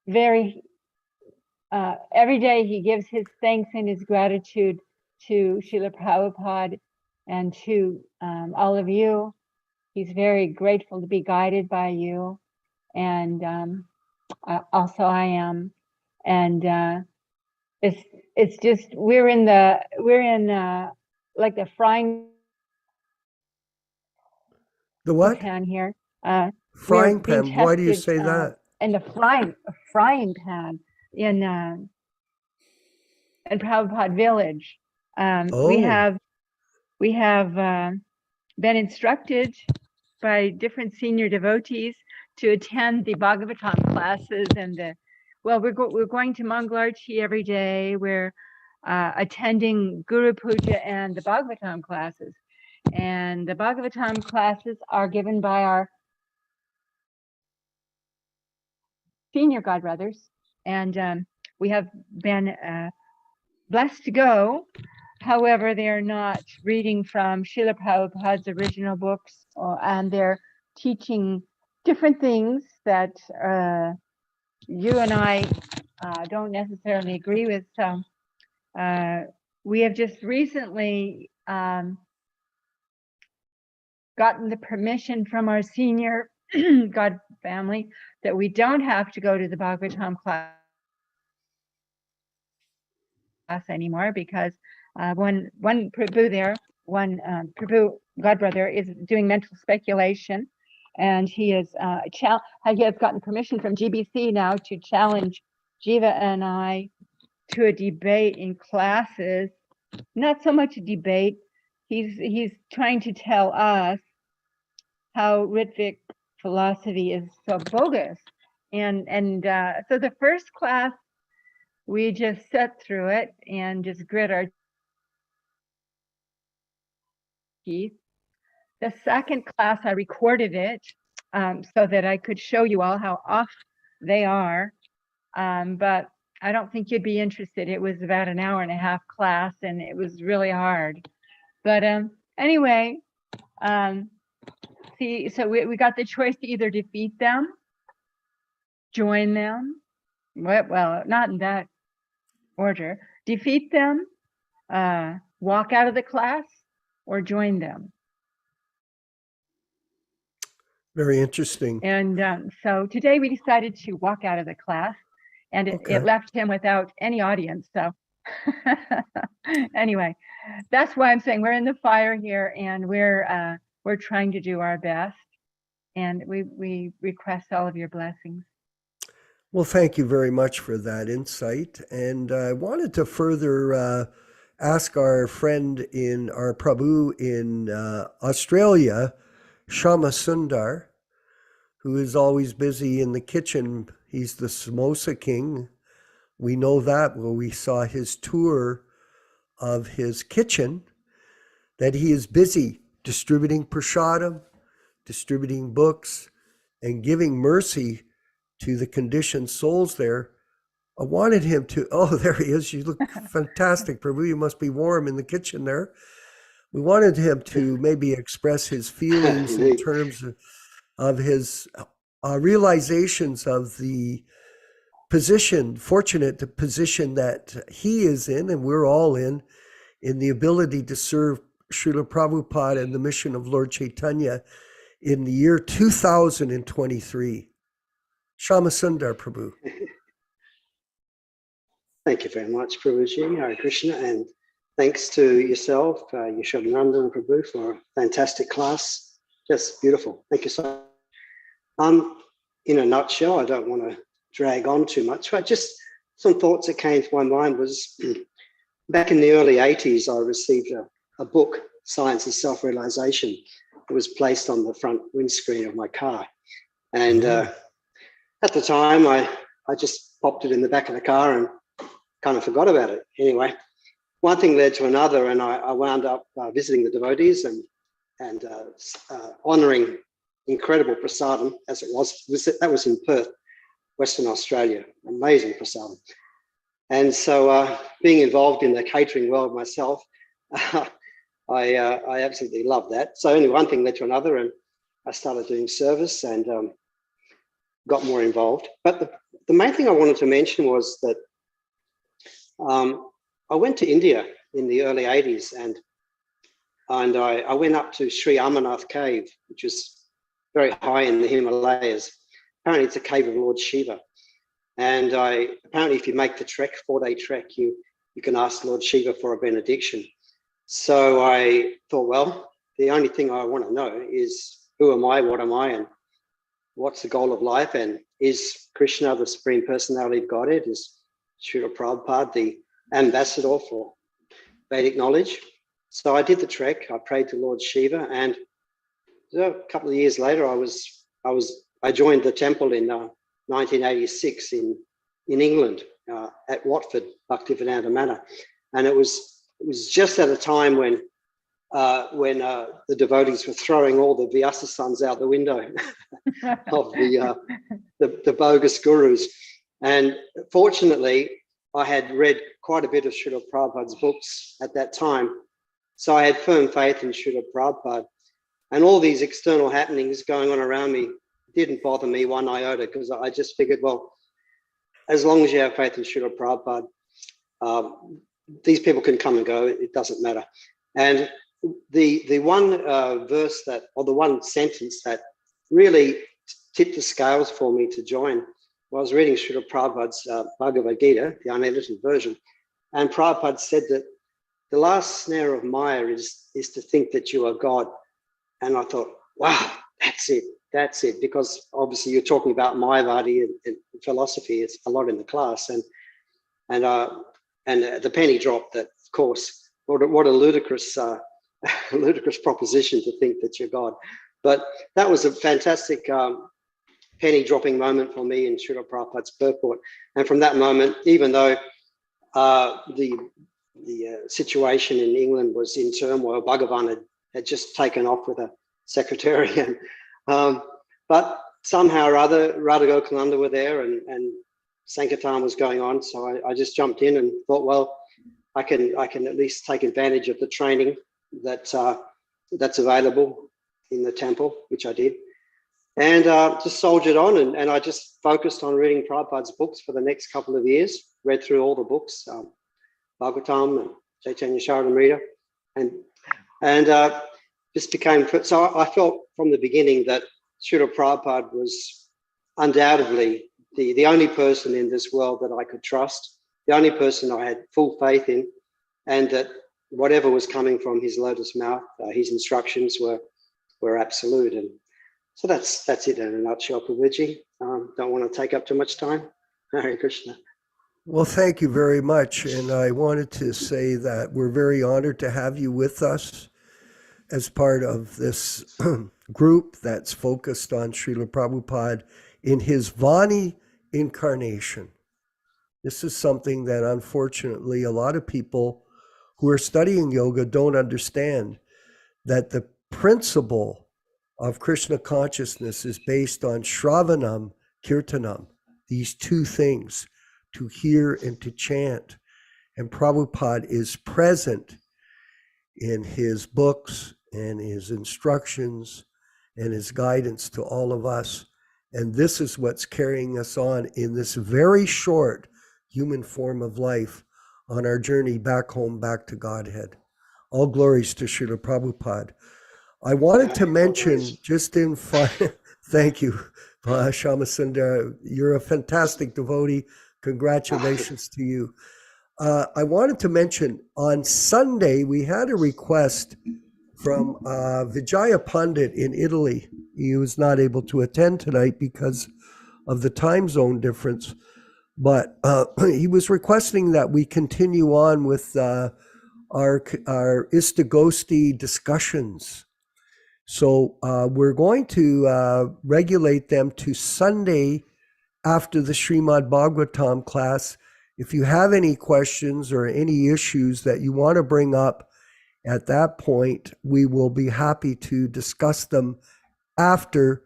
very, every day he gives his thanks and his gratitude to Srila Prabhupada and to all of you. He's very grateful to be guided by you. And also I am. And it's just, we're in like the frying pan here. Frying pan. Why do you say that? In the frying pan in Prabhupada Village. We have been instructed by different senior devotees to attend the Bhagavatam classes and we're going to Mangalarti every day. We're attending Guru Puja and the Bhagavatam classes. And the Bhagavatam classes are given by our senior godbrothers. And we have been blessed to go. However, they are not reading from Srila Prabhupada's original books, and they're teaching different things that you and I don't necessarily agree with. So we have just recently gotten the permission from our senior God family that we don't have to go to the Bhagavatam class anymore, because one Prabhu there, one Prabhu God brother, is doing mental speculation, and he has gotten permission from GBC now to challenge Jiva and I to a debate in classes. Not so much a debate. He's trying to tell us how Ritvik philosophy is so bogus, and so the first class we just sat through it and just grit our teeth. The second class I recorded it so that I could show you all how off they are, but I don't think you'd be interested. It was about an hour and a half class, and it was really hard. But anyway, see, so we got the choice to either defeat them, join them, well, not in that order, defeat them, walk out of the class, or join them. Very interesting. And so today we decided to walk out of the class, and it left him without any audience. So anyway, that's why I'm saying we're in the fire here, and we're trying to do our best, and we request all of your blessings. Well, thank you very much for that insight. And I wanted to further ask our friend our Prabhu in Australia, Shama Sundar, who is always busy in the kitchen. He's the samosa king. We know that when we saw his tour of his kitchen, that he is busy distributing prasadam, distributing books, and giving mercy to the conditioned souls there. I wanted him to, oh, there he is. You look fantastic, Prabhu. You must be warm in the kitchen there. We wanted him to maybe express his feelings in terms of his realizations of the fortunate position that he is in, and we're all in the ability to serve Srila Prabhupada and the mission of Lord Chaitanya in the year 2023. Shama Sundar, Prabhu. Thank you very much, Prabhuji, Hare Krishna, and thanks to yourself, Yaśodā-nandana Prabhu, for a fantastic class. Just beautiful. Thank you so much. In a nutshell, I don't want to drag on too much, but just some thoughts that came to my mind was back in the early 80s, I received a book, Science of Self-Realization. It was placed on the front windscreen of my car. And at the time, I just popped it in the back of the car and kind of forgot about it. Anyway, one thing led to another, and I wound up visiting the devotees and honouring incredible prasadam, as it was. That was in Perth, Western Australia. Amazing prasadam. And so being involved in the catering world myself, I absolutely love that. So anyway, one thing led to another, and I started doing service and got more involved. But the main thing I wanted to mention was that I went to India in the early 80s, and I went up to Sri Amarnath Cave, which is very high in the Himalayas. Apparently it's a cave of Lord Shiva. And apparently if you make the trek, 4-day trek, you can ask Lord Shiva for a benediction. So I thought, well, the only thing I want to know is who am I, what am I, and what's the goal of life? And is Krishna the Supreme Personality of Godhead? Is Srila Prabhupada the ambassador for Vedic knowledge? So I did the trek. I prayed to Lord Shiva, and a couple of years later, I joined the temple in 1986 in England at Watford, Bhaktivedanta Manor, and it was just at a time when the devotees were throwing all the Vyasa sons out the window of the bogus gurus. And fortunately, I had read quite a bit of Srila Prabhupada's books at that time. So I had firm faith in Srila Prabhupada. And all these external happenings going on around me didn't bother me one iota, because I just figured, well, as long as you have faith in Srila Prabhupada, these people can come and go, it doesn't matter. And the one verse that, or the one sentence that really tipped the scales for me to join, I was reading Srila Prabhupada's Bhagavad Gita, the unedited version, and Prabhupada said that the last snare of Maya is to think that you are God. And I thought, wow, that's it, because obviously you're talking about Mayavadi and philosophy. It's a lot in the class, and the penny dropped that, of course, what a ludicrous ludicrous proposition to think that you're God. But that was a fantastic penny dropping moment for me in Srila Prabhupada's purport. And from that moment, even though the situation in England was in turmoil, Bhagavan had just taken off with a secretary, but somehow or other, Radha Gokulanda were there, and Sankirtan was going on. So I just jumped in and thought, well, I can at least take advantage of the training that's available in the temple, which I did, and just soldiered on, and I just focused on reading Prabhupada's books for the next couple of years. Read through all the books, Bhagavatam and Caitanya-caritāmṛta, and just became, so I felt from the beginning that Srila Prabhupada was undoubtedly the only person in this world that I could trust, the only person I had full faith in, and that whatever was coming from his lotus mouth, his instructions were absolute. And so that's it in a nutshell, Prabhuji. Don't want to take up too much time. Hare Krishna. Well, thank you very much. And I wanted to say that we're very honored to have you with us as part of this group that's focused on Srila Prabhupada in his Vani incarnation. This is something that unfortunately a lot of people who are studying yoga don't understand, that the principle of Krishna consciousness is based on Shravanam, Kirtanam, these two things, to hear and to chant. And Prabhupada is present in his books and his instructions and his guidance to all of us. And this is what's carrying us on in this very short human form of life on our journey back home, back to Godhead. All glories to Srila Prabhupada. I wanted to mention just in fun, thank you, Shamasundar. You're a fantastic devotee. Congratulations to you. I wanted to mention on Sunday, we had a request from Vijaya Pandit in Italy. He was not able to attend tonight because of the time zone difference, but he was requesting that we continue on with our Istagosti discussions. So we're going to regulate them to Sunday after the Srimad Bhagavatam class. If you have any questions or any issues that you want to bring up at that point, we will be happy to discuss them after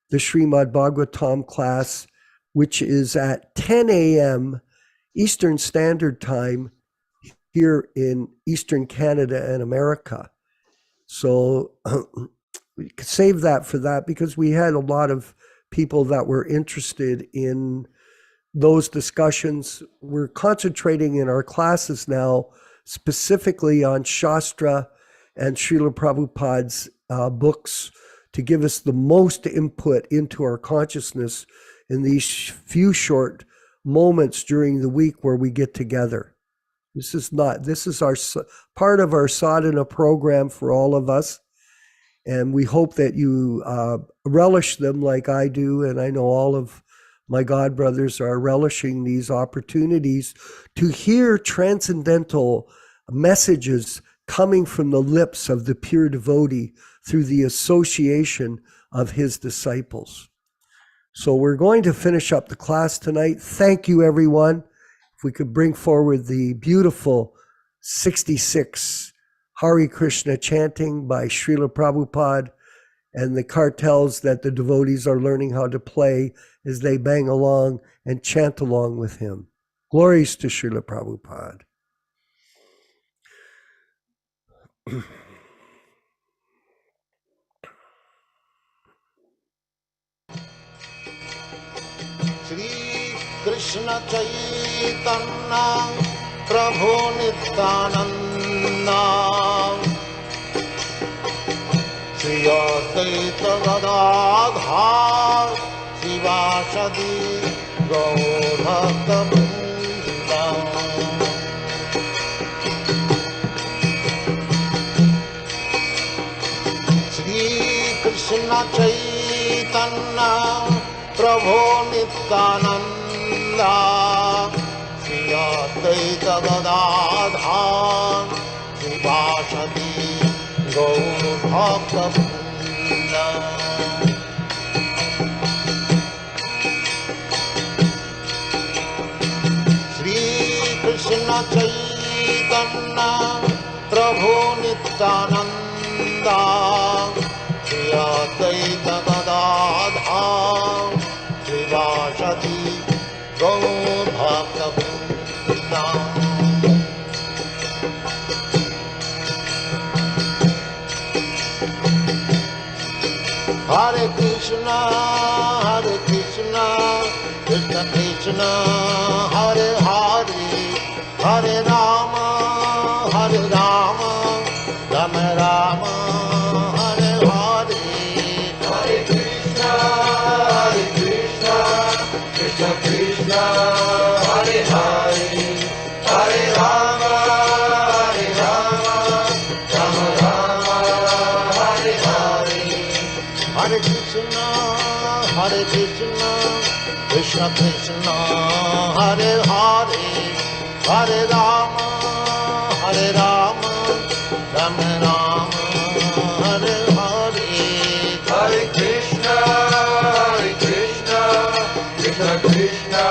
the Srimad Bhagavatam class, which is at 10 a.m. Eastern Standard Time here in Eastern Canada and America. So we could save that for that, because we had a lot of people that were interested in those discussions. We're concentrating in our classes now specifically on Shastra and Srila Prabhupada's books to give us the most input into our consciousness in these few short moments during the week where we get together. This is our part of our sadhana program for all of us. And we hope that you relish them like I do. And I know all of my God brothers are relishing these opportunities to hear transcendental messages coming from the lips of the pure devotee through the association of his disciples. So we're going to finish up the class tonight. Thank you, everyone. If we could bring forward the beautiful 66 Hare Krishna chanting by Srila Prabhupada and the cartels that the devotees are learning how to play as they bang along and chant along with him. Glories to Srila Prabhupada. Shri Krishna Chaitanya Prabhu Nityananda Shri Advaita Gadadhar Sivasadi Gaur Bhakta Vrinda Shri Krishna Caitanya Prabhu Nityananda Shri Advaita Gadadhar Sivasadi Gaur Bhakta Vrinda Shri Krishna Caitanya Prabhu Nityananda Shri Advaita Gadadhar Sivasadi Gaur Bhakta Vrinda Hare Krishna, Krishna Krishna, Hare Hare, Hare Rama, Rama Rama, Hare Hare, Hare Krishna, Krishna Krishna, Hare Hare, Hare Rama, Rama Rama, Hare Hare. Hare Krishna, Krishna Krishna, Hare Hare, Hare Rama, Rama Rama, Hare Hare. Hare Krishna, Krishna Krishna,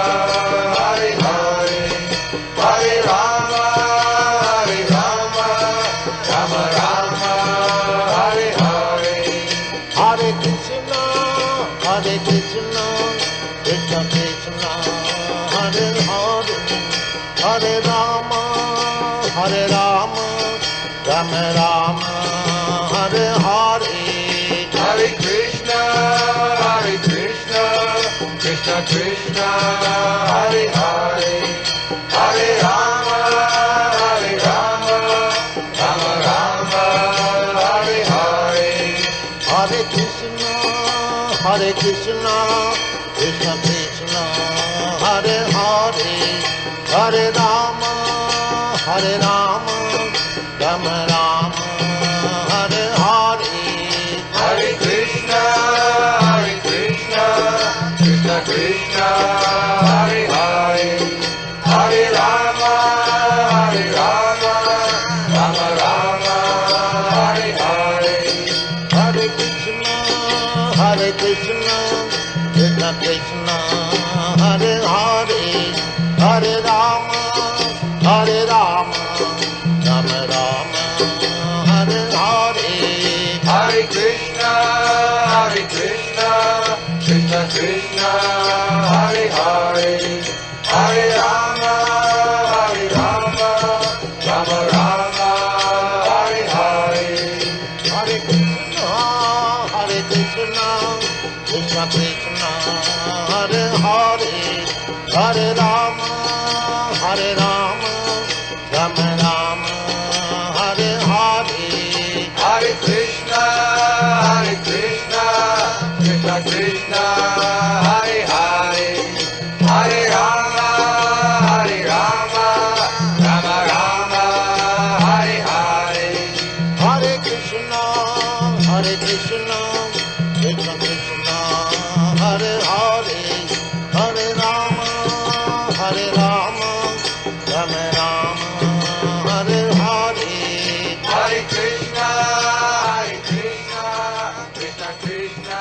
Hare Hare, Hare Rama, Rama Rama, Hare Hare. Hare Krishna, Krishna Krishna, Hare Hare, Hare Rama, Rama Rama, Hare Hare. Hare Krishna, Krishna Krishna, Hare Hare, Hare Rama, Rama Rama, Hare Hare. Hare Krishna, Krishna Krishna, Hare Hare, Hare Rama, Rama Rama, Hare Hare. Hare Krishna, Krishna Krishna, Hare Hare, Hare Rama, Rama Rama, Hare Hare. Hare Krishna, Krishna Krishna, Hare Hare, Hare Rama, Rama Rama, Hare Hare. Hare Krishna, Krishna Krishna, Hare Hare, Hare Rama, Rama Rama, Hare Hare. Hare Krishna, Krishna Krishna, Hare Hare, Hare Rama, Rama Rama, Hare Hare. Hare Krishna, Krishna Krishna, Hare Hare, Hare Rama, Rama Rama, Hare Hare. Hare Krishna, Krishna Krishna, Hare Hare, Hare Rama, Rama Rama, Hare Hare. Hare Krishna, Krishna Krishna,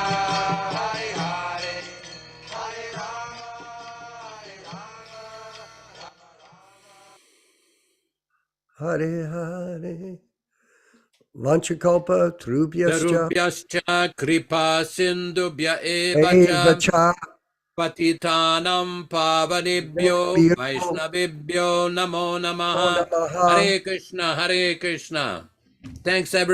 Hare Hare, Hare Rama, Hare Hare. Vanchakalpa Trubhyascha Darubhyascha kripa sindubhya evacha Evacha patitanam pavanibhyo vaishnavibhyo namo namaha. Namaha. Hare Krishna, Hare Krishna. Thanks everybody.